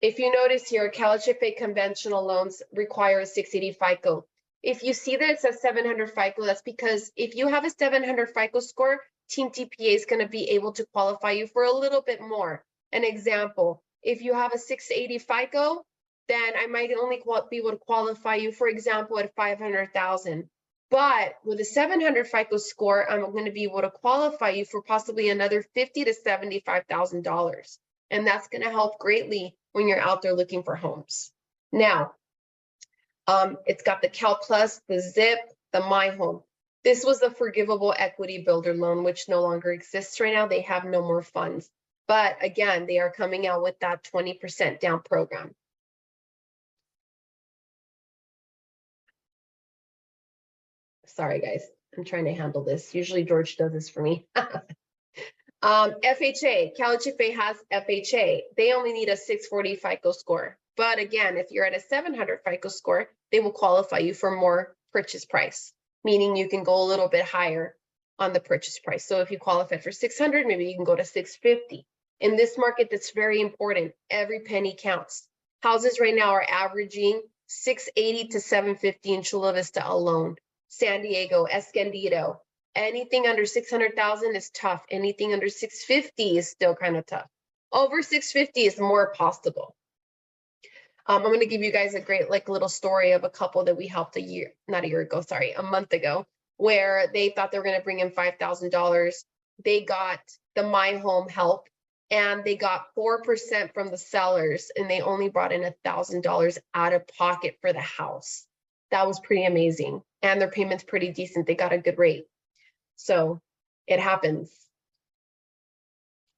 If you notice here, CalHFA conventional loans require a 680 FICO. If you see that it says 700 FICO, that's because if you have a 700 FICO score, TeamDPA is going to be able to qualify you for a little bit more. An example, if you have a 680 FICO, then I might only be able to qualify you, for example, at 500,000. But with a 700 FICO score, I'm going to be able to qualify you for possibly another $50,000 to $75,000. And that's going to help greatly when you're out there looking for homes. Now, it's got the Cal Plus, the Zip, the MyHome. This was the Forgivable Equity Builder loan, which no longer exists right now. They have no more funds. But again, they are coming out with that 20% down program. Sorry, guys, I'm trying to handle this. Usually George does this for me. FHA, CalHFA has FHA. They only need a 640 FICO score. But again, if you're at a 700 FICO score, they will qualify you for more purchase price, meaning you can go a little bit higher on the purchase price. So if you qualify for 600, maybe you can go to 650. In this market, that's very important. Every penny counts. Houses right now are averaging 680 to 750 in Chula Vista alone. San Diego, Escondido. Anything under 600,000 is tough. Anything under 650 is still kind of tough. Over 650 is more possible. I'm going to give you guys a great little story of a couple that we helped a month ago, where they thought they were going to bring in $5,000. They got the MyHome help and they got 4% from the sellers, and they only brought in $1,000 out of pocket for the house. That was pretty amazing. And their payment's pretty decent. They got a good rate. So it happens.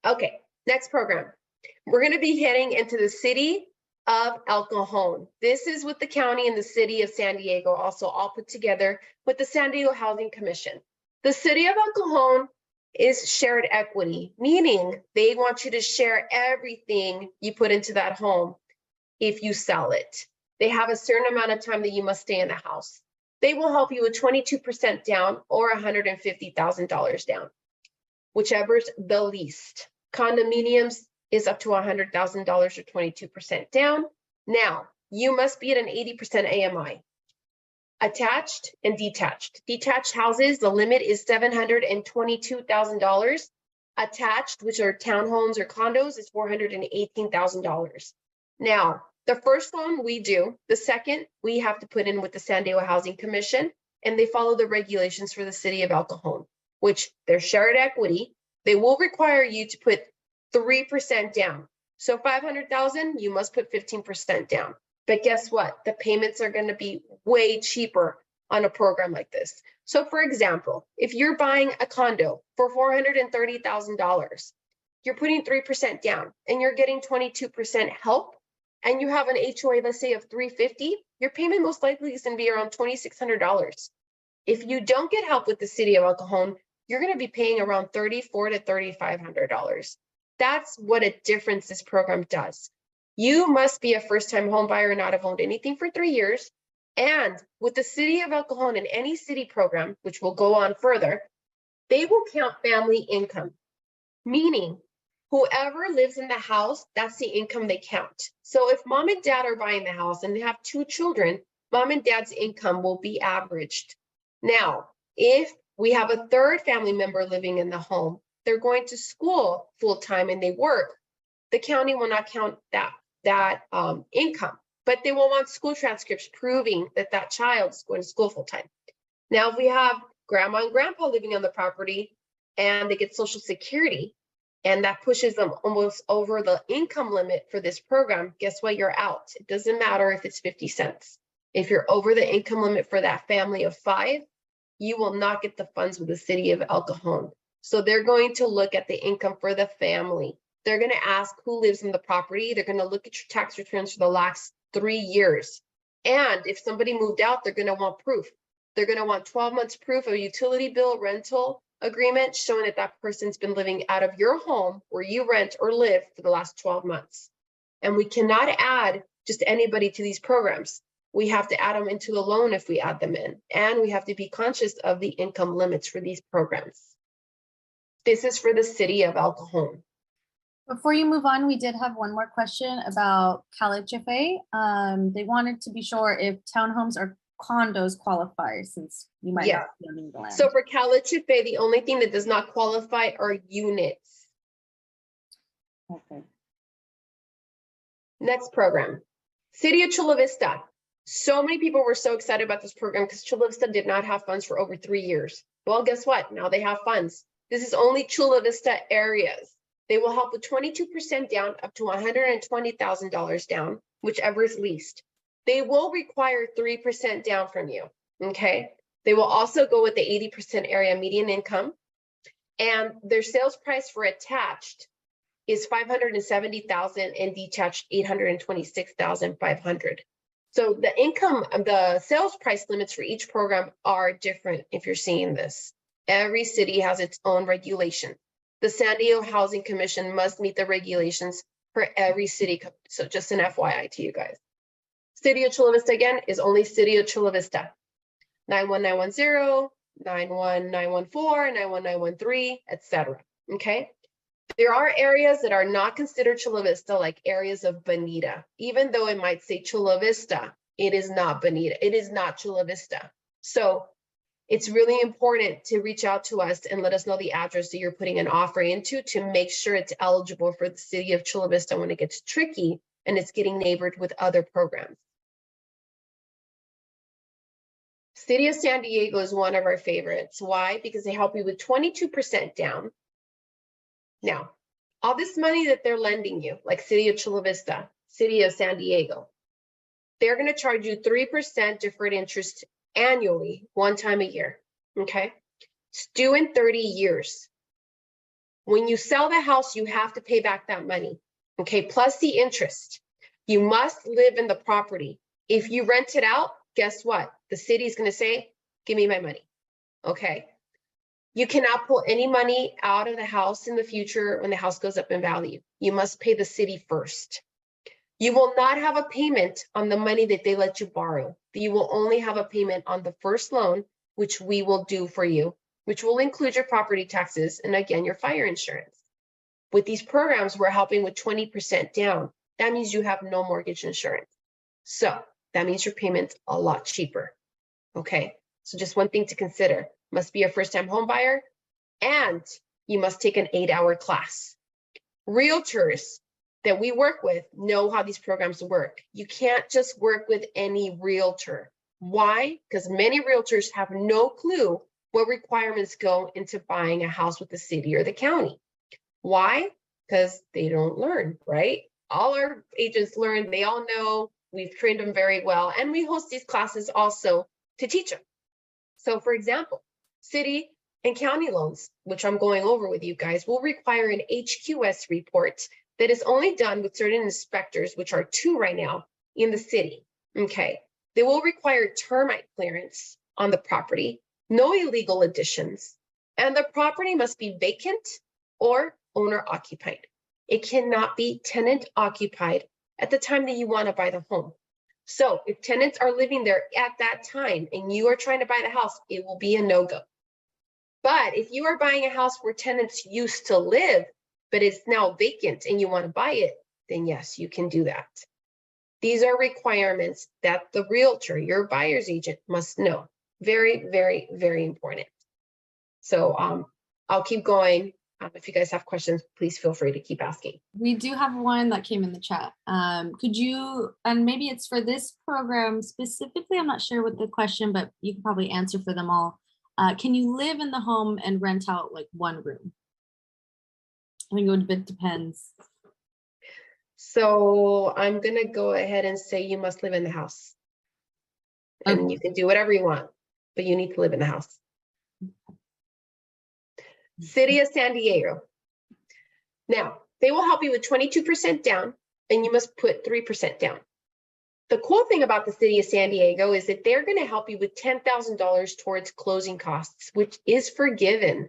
Okay, next program. We're going to be heading into the city of El Cajon. This is with the county and the city of San Diego, also all put together with the San Diego Housing Commission. The city of El Cajon is shared equity, meaning they want you to share everything you put into that home if you sell it. They have a certain amount of time that you must stay in the house. They will help you with 22% down or $150,000 down, whichever's the least. Condominiums is up to $100,000 or 22% down. Now, you must be at an 80% AMI. Attached and detached. Detached houses, the limit is $722,000. Attached, which are townhomes or condos, is $418,000. Now, the first one we do, the second we have to put in with the San Diego Housing Commission, and they follow the regulations for the city of El Cajon, which they're shared equity. They will require you to put 3% down. So 500,000, you must put 15% down. But guess what? The payments are going to be way cheaper on a program like this. So for example, if you're buying a condo for $430,000, you're putting 3% down and you're getting 22% help, and you have an HOA, let's say of $350, your payment most likely is going to be around $2,600. If you don't get help with the city of El Cajon, you're going to be paying around $3,400 to $3,500. That's what a difference this program does. You must be a first-time home buyer and not have owned anything for 3 years. And with the city of El Cajon and any city program, which will go on further, they will count family income, meaning whoever lives in the house, that's the income they count. So if mom and dad are buying the house and they have 2 children, mom and dad's income will be averaged. Now, if we have a third family member living in the home, they're going to school full-time and they work, the county will not count that income, but they will want school transcripts proving that that child's going to school full-time. Now, if we have grandma and grandpa living on the property and they get Social Security, and that pushes them almost over the income limit for this program, guess what? You're out. It doesn't matter if it's 50 cents. If you're over the income limit for that family of 5, you will not get the funds with the city of El Cajon. So they're going to look at the income for the family. They're going to ask who lives in the property. They're going to look at your tax returns for the last 3 years. And if somebody moved out, they're going to want proof. They're going to want 12 months proof of utility bill, rental agreement showing that that person's been living out of your home where you rent or live for the last 12 months. And we cannot add just anybody to these programs. We have to add them into the loan if we add them in. And we have to be conscious of the income limits for these programs. This is for the city of El Cajon. Before you move on, we did have one more question about CalHFA. They wanted to be sure if townhomes or condos qualify, since you might not be owning the land. So for CalHFA, the only thing that does not qualify are units. Okay. Next program, City of Chula Vista. So many people were so excited about this program because Chula Vista did not have funds for over 3 years. Well, guess what? Now they have funds. This is only Chula Vista areas. They will help with 22% down up to $120,000 down, whichever is least. They will require 3% down from you, okay? They will also go with the 80% area median income, and their sales price for attached is $570,000 and detached $826,500. So the income, the sales price limits for each program are different if you're seeing this. Every city has its own regulation. The San Diego Housing Commission must meet the regulations for every city. So just an FYI to you guys. City of Chula Vista again is only City of Chula Vista. 91910, 91914, 91913, etc. Okay. There are areas that are not considered Chula Vista, like areas of Bonita. Even though it might say Chula Vista, it is not Bonita. It is not Chula Vista. So it's really important to reach out to us and let us know the address that you're putting an offer into to make sure it's eligible for the city of Chula Vista when it gets tricky and it's getting neighbored with other programs. City of San Diego is one of our favorites. Why? Because they help you with 22% down. Now, all this money that they're lending you, like City of Chula Vista, City of San Diego, they're going to charge you 3% deferred interest annually, one time a year. Okay. It's due in 30 years. When you sell the house, you have to pay back that money. Okay. Plus the interest. You must live in the property. If you rent it out, guess what? The city is going to say, give me my money. Okay. You cannot pull any money out of the house in the future when the house goes up in value. You must pay the city first. You will not have a payment on the money that they let you borrow. You will only have a payment on the first loan, which we will do for you, which will include your property taxes and again, your fire insurance. With these programs, we're helping with 20% down. That means you have no mortgage insurance. So that means your payment's a lot cheaper. Okay, so just one thing to consider. Must be a first-time home buyer, and you must take an 8-hour class. Realtors that we work with know how these programs work. You can't just work with any realtor. Why? Because many realtors have no clue what requirements go into buying a house with the city or the county. Why? Because they don't learn, right? All our agents learn, they all know, we've trained them very well, and we host these classes also to teach them. So for example, city and county loans, which I'm going over with you guys, will require an HQS report that is only done with certain inspectors, which are 2 right now in the city. Okay, they will require termite clearance on the property, no illegal additions, and the property must be vacant or owner occupied. It cannot be tenant occupied at the time that you want to buy the home. So if tenants are living there at that time and you are trying to buy the house, it will be a no-go. But if you are buying a house where tenants used to live, but it's now vacant and you want to buy it, then yes, you can do that. These are requirements that the realtor, your buyer's agent, must know. Very, very, very important. So I'll keep going. If you guys have questions, please feel free to keep asking. We do have one that came in the chat. Could you, and maybe it's for this program specifically, I'm not sure what the question, but you can probably answer for them all. Can you live in the home and rent out like one room? I think it depends. So I'm going to go ahead and say you must live in the house. And Okay. you can do whatever you want, but you need to live in the house. City of San Diego. Now, they will help you with 22% down, and you must put 3% down. The cool thing about the City of San Diego is that they're going to help you with $10,000 towards closing costs, which is forgiven.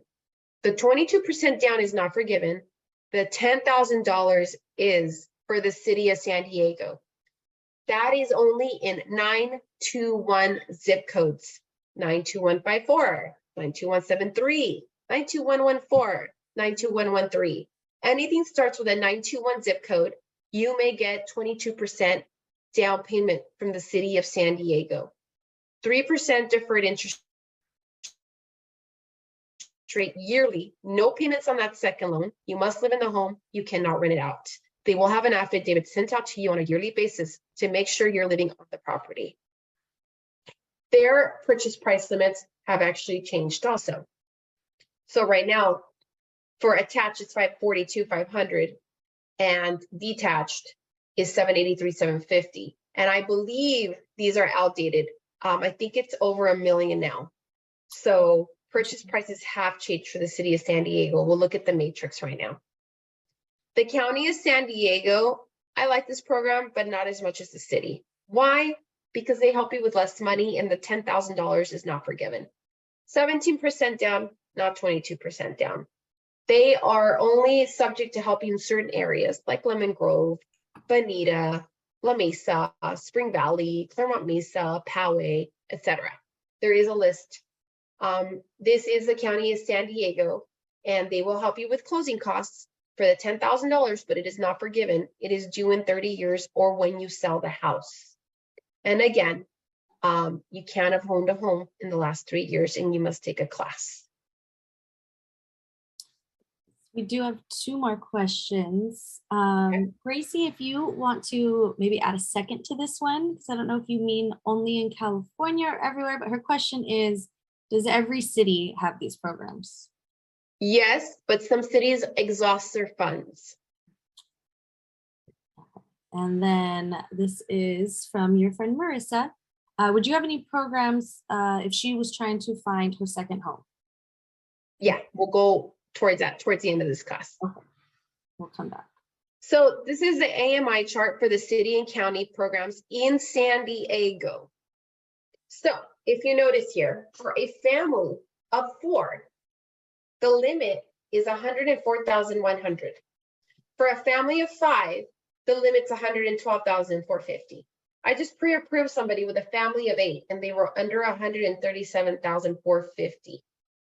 The 22% down is not forgiven. The $10,000 is for the City of San Diego. That is only in 921 zip codes, 92154, 92173, 92114, 92113. Anything starts with a 921 zip code, you may get 22% down payment from the City of San Diego. 3% deferred interest rate yearly, no payments on that second loan. You must live in the home. You cannot rent it out. They will have an affidavit sent out to you on a yearly basis to make sure you're living on the property. Their purchase price limits have actually changed also. So right now, for attached, it's $542,500, and detached is $783,750. And I believe these are outdated. I think it's over $1 million now. So purchase prices have changed for the City of San Diego. We'll look at the matrix right now. The County of San Diego, I like this program, but not as much as the city. Why? Because they help you with less money, and the $10,000 is not forgiven. 17% down, not 22% down. They are only subject to help you in certain areas like Lemon Grove, Bonita, La Mesa, Spring Valley, Claremont Mesa, Poway, etc. There is a list. This is the County of San Diego, and they will help you with closing costs for the $10,000, but it is not forgiven. It is due in 30 years or when you sell the house. And again, you can't have owned a home in the last 3 years, and you must take a class. We do have 2 more questions. Gracie, if you want to maybe add a second to this one, because I don't know if you mean only in California or everywhere, but her question is, does every city have these programs? Yes, but some cities exhaust their funds. And then this is from your friend Marissa. Would you have any programs if she was trying to find her second home? Yeah, we'll go towards that towards the end of this class. Okay, we'll come back. So this is the AMI chart for the city and county programs in San Diego. So if you notice here, for a family of 4, the limit is 104,100. For a family of 5, the limit's 112,450. I just pre-approved somebody with a family of 8 and they were under 137,450.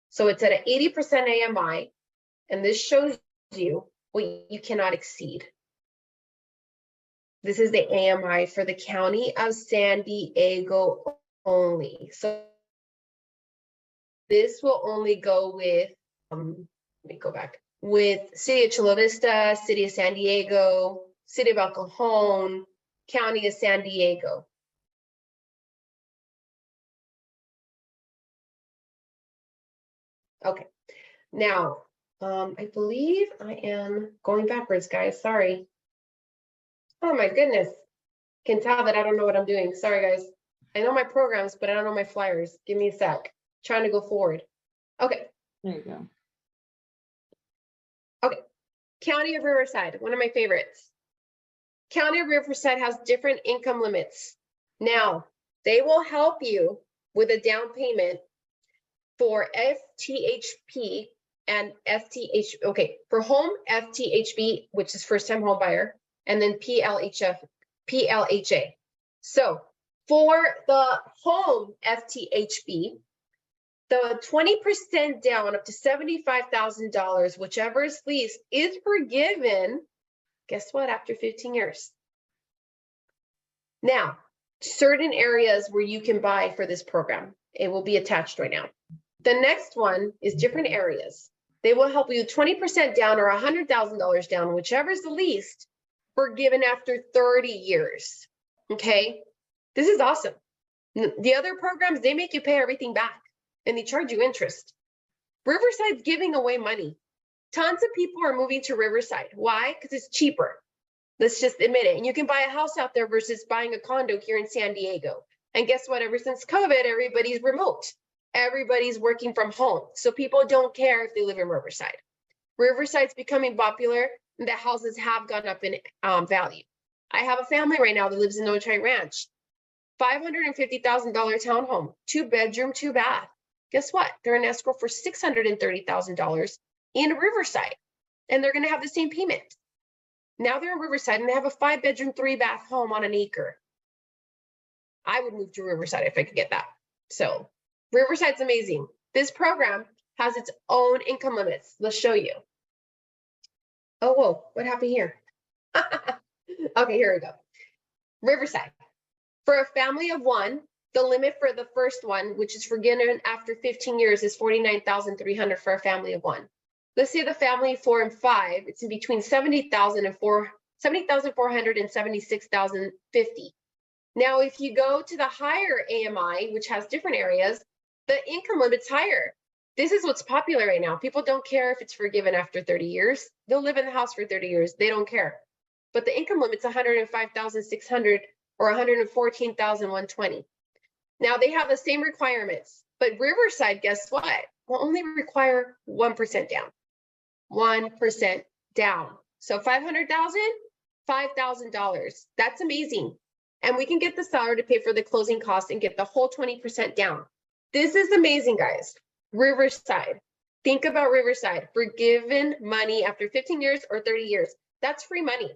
So it's at an 80% AMI, and this shows you what you cannot exceed. This is the AMI for the county of San Diego only. So this will only go with, let me go back, with City of Chula Vista, City of San Diego, City of El Cajon, County of San Diego. Okay, now, I believe I am going backwards, guys, sorry. Oh my goodness, can tell that I don't know what I'm doing. Sorry, guys. I know my programs, but I don't know my flyers. Give me a sec. Trying to go forward. Okay. There you go. Okay. County of Riverside, one of my favorites. County of Riverside has different income limits. Now, they will help you with a down payment for FTHP and FTH. Okay, for home, FTHB, which is first time home buyer, and then PLHA. So for the home FTHB, the 20% down up to $75,000, whichever is least, is forgiven. Guess what? After 15 years. Now, certain areas where you can buy for this program, it will be attached right now. The next one is different areas. They will help you 20% down or $100,000 down, whichever is the least, forgiven after 30 years. Okay, this is awesome. The other programs, they make you pay everything back and they charge you interest. Riverside's giving away money. Tons of people are moving to Riverside. Why? Because it's cheaper. Let's just admit it. And you can buy a house out there versus buying a condo here in San Diego. And guess what? Ever since COVID, everybody's remote. Everybody's working from home. So people don't care if they live in Riverside. Riverside's becoming popular and the houses have gone up in value. I have a family right now that lives in Ojai Ranch. $550,000 townhome, 2-bedroom, 2-bath. Guess what? They're in escrow for $630,000 in Riverside, and they're going to have the same payment. Now they're in Riverside and they have a 5-bedroom, 3-bath home on an acre. I would move to Riverside if I could get that. So Riverside's amazing. This program has its own income limits. Let's show you. Oh, whoa, what happened here? Okay, here we go. Riverside. For a family of 1, the limit for the first one, which is forgiven after 15 years, is $49,300 for a family of 1. Let's say the family 4 and 5, it's in between $70,400 and $76,050. Now, if you go to the higher AMI, which has different areas, the income limit's higher. This is what's popular right now. People don't care if it's forgiven after 30 years. They'll live in the house for 30 years. They don't care. But the income limit's $105,600 or $114,120. Now they have the same requirements, but Riverside, guess what? Will only require 1% down. 1% down. So $500,000, $5,000. That's amazing. And we can get the seller to pay for the closing costs and get the whole 20% down. This is amazing, guys. Riverside. Think about Riverside. Forgiven money after 15 years or 30 years. That's free money.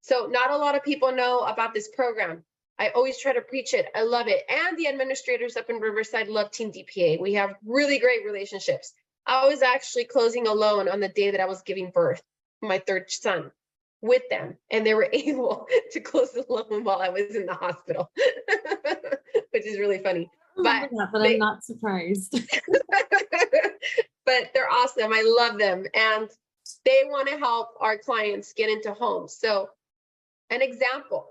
So not a lot of people know about this program. I always try to preach it. I love it. And the administrators up in Riverside love TeamDPA. We have really great relationships. I was actually closing a loan on the day that I was giving birth to my 3rd son with them. And they were able to close the loan while I was in the hospital, which is really funny. But I'm not surprised. But they're awesome. I love them. And they want to help our clients get into homes. So an example,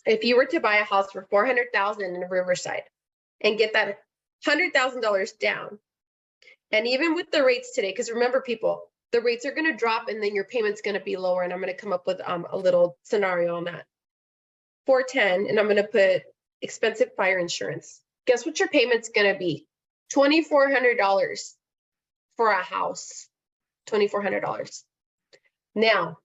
if you were to buy a house for $400,000 in Riverside and get that $100,000 down, And even with the rates today, because remember people, the rates are going to drop and then your payment's going to be lower. And I'm going to come up with a little scenario on that. 410, and I'm going to put expensive fire insurance. Guess what your payment's going to be? $2,400 for a house. $2,400. Now,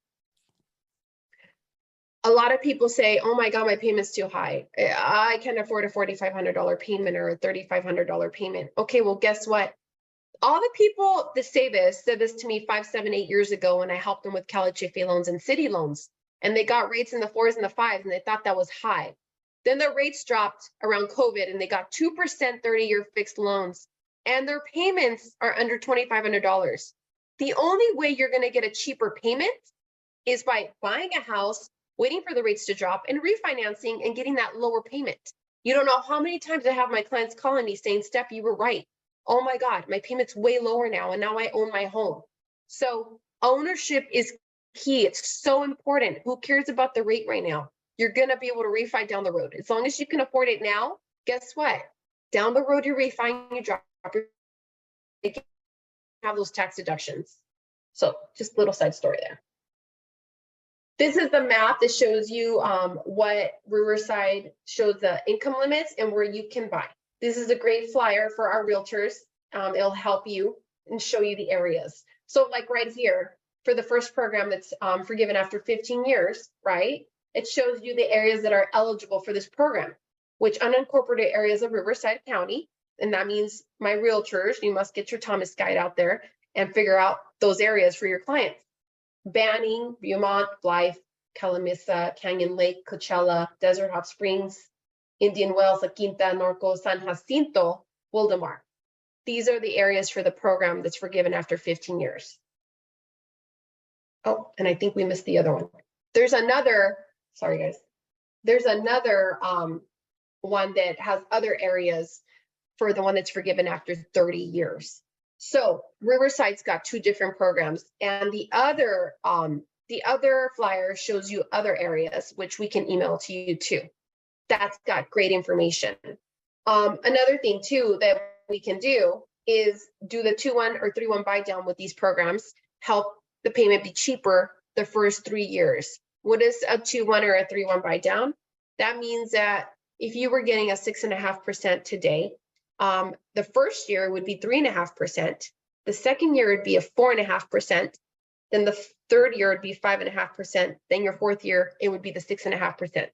a lot of people say, oh my God, my payment's too high. I can't afford a $4,500 payment or a $3,500 payment. Okay, well, guess what? All the people that said this to me 5, 7, 8 years ago when I helped them with CalHFA loans and city loans, and they got rates in the 4s and the 5s, and they thought that was high. Then their rates dropped around COVID, and they got 2% 30-year fixed loans, and their payments are under $2,500. The only way you're going to get a cheaper payment is by buying a house, waiting for the rates to drop, and refinancing and getting that lower payment. You don't know how many times I have my clients calling me saying, Steph, you were right. Oh my God, my payment's way lower now, and now I own my home. So ownership is key. It's so important. Who cares about the rate right now? You're going to be able to refi down the road. As long as you can afford it now, guess what? Down the road, you refi, you drop, you can have those tax deductions. So just a little side story there. This is the map that shows you what Riverside shows the income limits and where you can buy. This is a great flyer for our realtors. It'll help you and show you the areas. So like right here, for the first program that's forgiven after 15 years, right? It shows you the areas that are eligible for this program, which unincorporated areas of Riverside County. And that means my realtors, you must get your Thomas guide out there and figure out those areas for your clients. Banning, Beaumont, Blythe, Calamissa, Canyon Lake, Coachella, Desert Hot Springs, Indian Wells, La Quinta, Norco, San Jacinto, Wildemar. These are the areas for the program that's forgiven after 15 years. Oh, and I think we missed the other one. There's another, sorry guys. There's another one that has other areas for the one that's forgiven after 30 years. So Riverside's got 2 different programs, and the other flyer shows you other areas, which we can email to you too. That's got great information. Another thing too that we can do is do the 2-1 or 3-1 buy down with these programs, help the payment be cheaper the first 3 years. What is a 2-1 or a 3-1 buy down? That means that if you were getting a 6.5% today, the first year would be 3.5%. The second year would be a 4.5%. Then the third year would be 5.5%. Then your fourth year, it would be the 6.5%.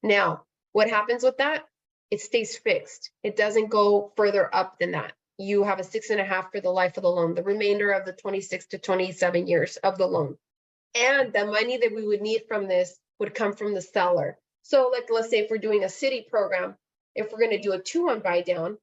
Now, what happens with that? It stays fixed. It doesn't go further up than that. You have a 6.5 for the life of the loan, the remainder of the 26 to 27 years of the loan. And the money that we would need from this would come from the seller. So like, let's say if we're doing a city program, if we're going to do a 2-1 buy down,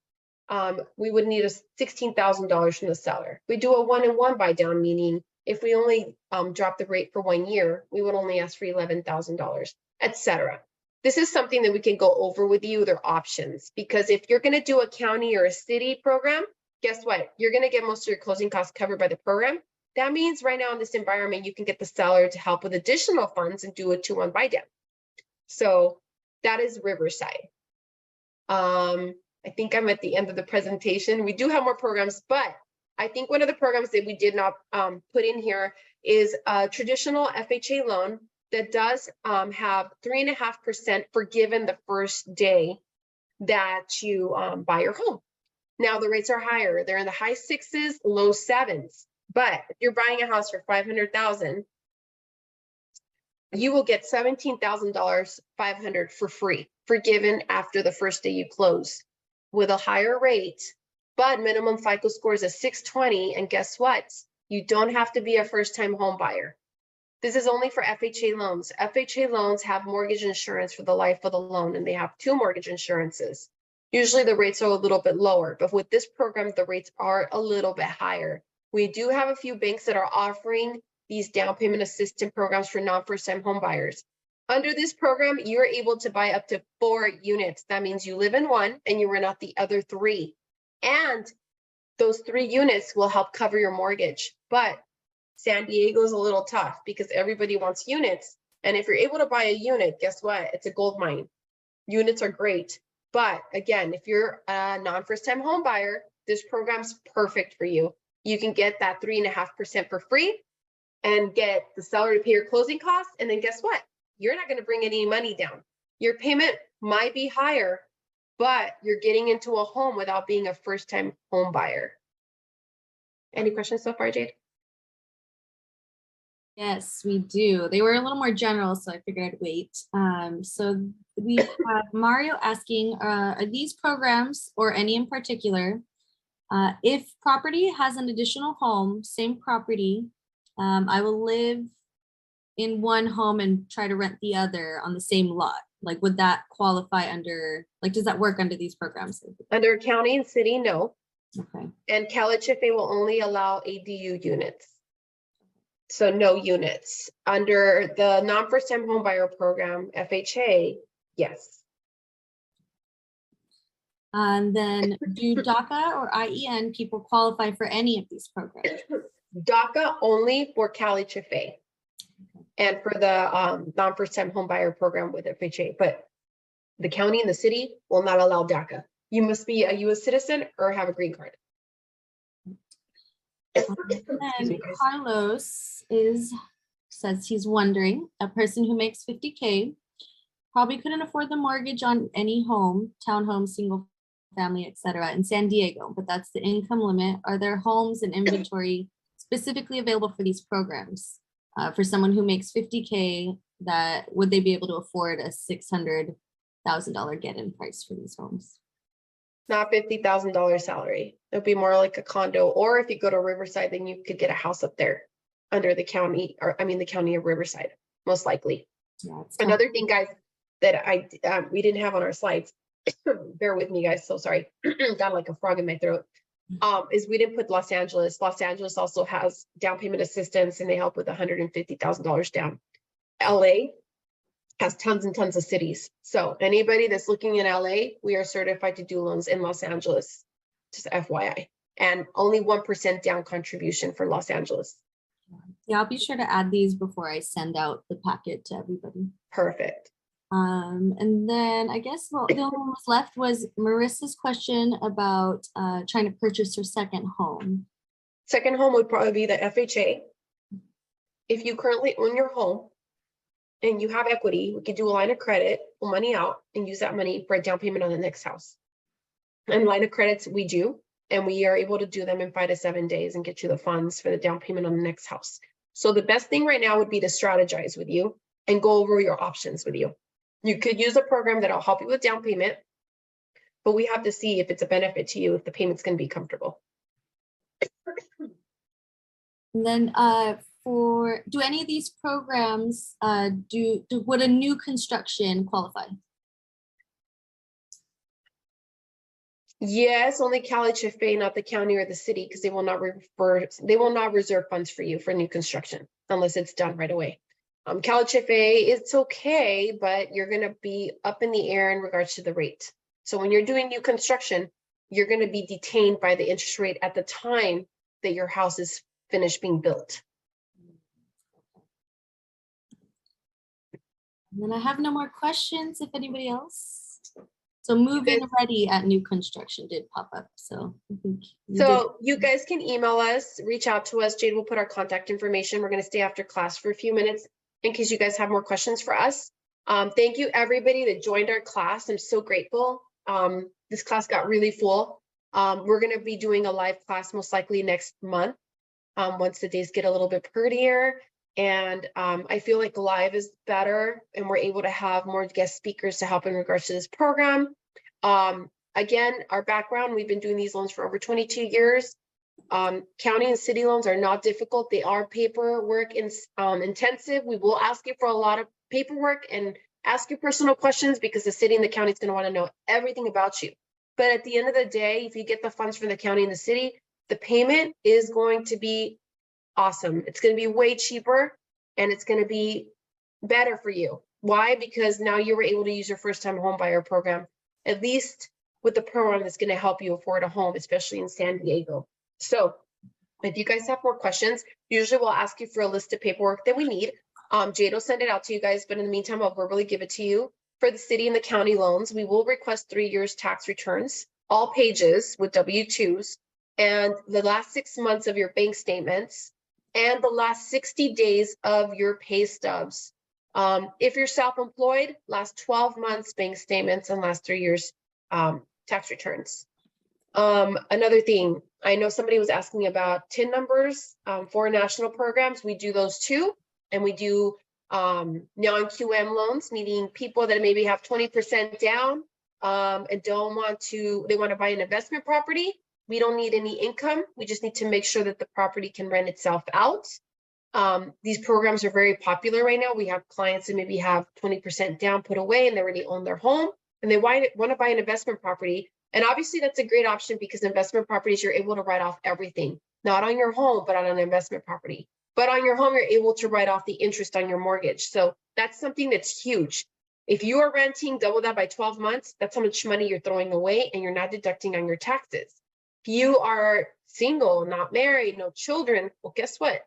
we would need $16,000 from the seller. We do a 1-and-1 buy down, meaning if we only drop the rate for 1 year, we would only ask for $11,000, etc. This is something that we can go over with you, their options, because if you're going to do a county or a city program, guess what? You're going to get most of your closing costs covered by the program. That means right now in this environment, you can get the seller to help with additional funds and do a 2-1 buy down. So that is Riverside. I think I'm at the end of the presentation. We do have more programs, but I think one of the programs that we did not put in here is a traditional FHA loan that does have 3.5% forgiven the first day that you buy your home. Now the rates are higher. They're in the high 6s, low 7s. But if you're buying a house for $500,000, you will get $17,500 for free, forgiven after the first day you close, with a higher rate, but minimum FICO score is a 620. And guess what? You don't have to be a first-time home buyer. This is only for FHA loans. FHA loans have mortgage insurance for the life of the loan, and they have 2 mortgage insurances. Usually the rates are a little bit lower, but with this program, the rates are a little bit higher. We do have a few banks that are offering these down payment assistance programs for non-first-time home buyers. Under this program, you're able to buy up to 4 units. That means you live in one and you rent out the other 3. And those 3 units will help cover your mortgage. But San Diego is a little tough because everybody wants units. And if you're able to buy a unit, guess what? It's a gold mine. Units are great. But again, if you're a non-first-time home buyer, this program's perfect for you. You can get that 3.5% for free and get the seller to pay your closing costs. And then guess what? You're not going to bring any money down. Your payment might be higher, but you're getting into a home without being a first-time home buyer. Any questions so far, Jade? Yes, we do. They were a little more general, so I figured I'd wait. So we have Mario asking, are these programs or any in particular, if property has an additional home, same property, I will live in one home and try to rent the other on the same lot. Like, would that qualify under, like, does that work under these programs? Under county and city, no. Okay. And CalHFA will only allow ADU units. So no units. Under the non-first time home buyer program, FHA, yes. And then do DACA or IEN people qualify for any of these programs? DACA only for CalHFA and for the non-first time home buyer program with FHA, but the county and the city will not allow DACA. You must be a US citizen or have a green card. And Carlos says he's wondering, a person who makes 50K probably couldn't afford the mortgage on any home, townhome, single family, etc. in San Diego, but that's the income limit. Are there homes and inventory specifically available for these programs? For someone who makes 50K, that would they be able to afford a $600,000 get-in price for these homes? Not $50,000 salary. It'll be more like a condo, or if you go to Riverside, then you could get a house up there under the county, or I mean the county of Riverside, most likely. Yeah, Another thing, guys, that we didn't have on our slides, bear with me, guys, so sorry, got like a frog in my throat, is we didn't put Los Angeles. Los Angeles also has down payment assistance, and they help with $150,000 down. LA has tons and tons of cities. So anybody that's looking in LA, we are certified to do loans in Los Angeles, just FYI, and only 1% down contribution for Los Angeles. Yeah, I'll be sure to add these before I send out the packet to everybody. Perfect. And then I guess the only one was left was Marissa's question about trying to purchase her second home. Second home would probably be the FHA. If you currently own your home and you have equity, we could do a line of credit, pull money out, and use that money for a down payment on the next house. And line of credits we do, and we are able to do them in 5 to 7 days and get you the funds for the down payment on the next house. So the best thing right now would be to strategize with you and go over your options with you. You could use a program that'll help you with down payment, but we have to see if it's a benefit to you, if the payment's going to be comfortable. And then do any of these programs would a new construction qualify? Yes, only CalHFA, not the county or the city, because they will not reserve funds for you for new construction unless it's done right away. CalHFA, it's okay, but you're going to be up in the air in regards to the rate. So when you're doing new construction, you're going to be detained by the interest rate at the time that your house is finished being built. And then I have no more questions if anybody else. So move-in ready at new construction did pop up. So I think you guys can email us, reach out to us. Jade will put our contact information. We're going to stay after class for a few minutes in case you guys have more questions for us. Thank you everybody that joined our class. I'm so grateful. This class got really full. We're going to be doing a live class most likely next month once the days get a little bit prettier. And I feel like live is better and we're able to have more guest speakers to help in regards to this program. Again, our background, we've been doing these loans for over 22 years. County and city loans are not difficult. They are paperwork intensive. We will ask you for a lot of paperwork and ask you personal questions because the city and the county is going to want to know everything about you. But at the end of the day, if you get the funds from the county and the city, the payment is going to be awesome. It's going to be way cheaper and it's going to be better for you. Why? Because now you were able to use your first time home buyer program, at least with the program that's going to help you afford a home, especially in San Diego. So if you guys have more questions, usually we'll ask you for a list of paperwork that we need. Jade will send it out to you guys, but in the meantime, I'll verbally give it to you. For the city and the county loans, we will request 3 years tax returns. all pages with W-2s, and the last 6 months of your bank statements, and the last 60 days of your pay stubs. If you're self-employed, last 12 months bank statements and last 3 years tax returns. Another thing, I know somebody was asking about TIN numbers for national programs. We do those too. And we do non-QM loans, meaning people that maybe have 20% down and they want to buy an investment property. We don't need any income. We just need to make sure that the property can rent itself out. These programs are very popular right now. We have clients that maybe have 20% down put away and they already own their home and they want to buy an investment property. And obviously that's a great option because investment properties, you're able to write off everything, not on your home, but on an investment property. But on your home, you're able to write off the interest on your mortgage. So that's something that's huge. If you are renting, double that by 12 months, that's how much money you're throwing away and you're not deducting on your taxes. If you are single, not married, no children, well, guess what?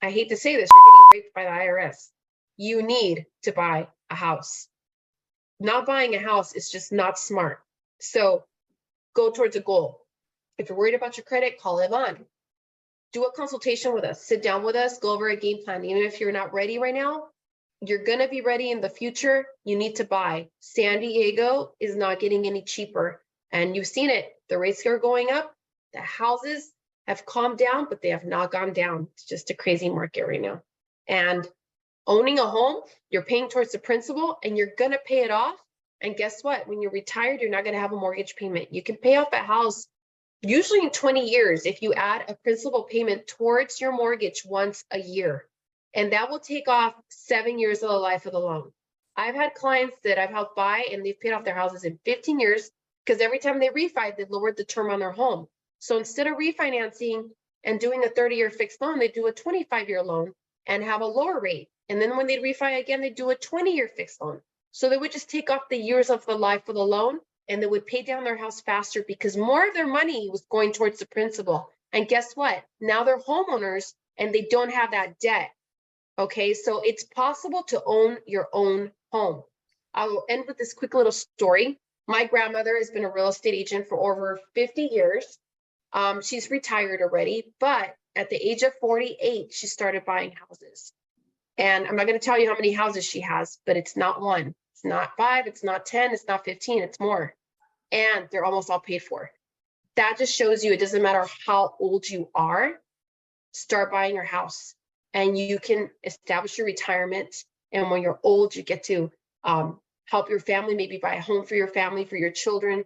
I hate to say this, you're getting raped by the IRS. You need to buy a house. Not buying a house is just not smart. So go towards a goal. If you're worried about your credit, call Ivonne. Do a consultation with us, sit down with us, go over a game plan. Even if you're not ready right now, you're gonna be ready in the future. You need to buy. San Diego is not getting any cheaper. And you've seen it, the rates are going up. The houses have calmed down, but they have not gone down. It's just a crazy market right now. And owning a home, you're paying towards the principal and you're gonna pay it off. And guess what? When you're retired, you're not gonna have a mortgage payment. You can pay off a house usually in 20 years if you add a principal payment towards your mortgage once a year. And that will take off 7 years of the life of the loan. I've had clients that I've helped buy and they've paid off their houses in 15 years because every time they refi, they lowered the term on their home. So instead of refinancing and doing a 30-year fixed loan, they do a 25-year loan and have a lower rate. And then when they refi again, they do a 20-year fixed loan. So they would just take off the years of the life of the loan and they would pay down their house faster because more of their money was going towards the principal. And guess what? Now they're homeowners and they don't have that debt. Okay, so it's possible to own your own home. I will end with this quick little story. My grandmother has been a real estate agent for over 50 years. She's retired already, but at the age of 48, she started buying houses. And I'm not going to tell you how many houses she has, but it's not one, it's not 5, it's not 10, it's not 15, it's more. And they're almost all paid for. That just shows you it doesn't matter how old you are, start buying your house and you can establish your retirement. And when you're old, you get to help your family, maybe buy a home for your family, for your children,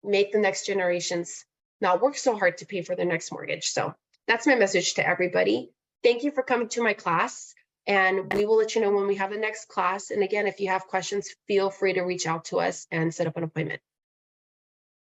make the next generations not work so hard to pay for their next mortgage. So that's my message to everybody. Thank you for coming to my class. And we will let you know when we have the next class. And again, if you have questions, feel free to reach out to us and set up an appointment.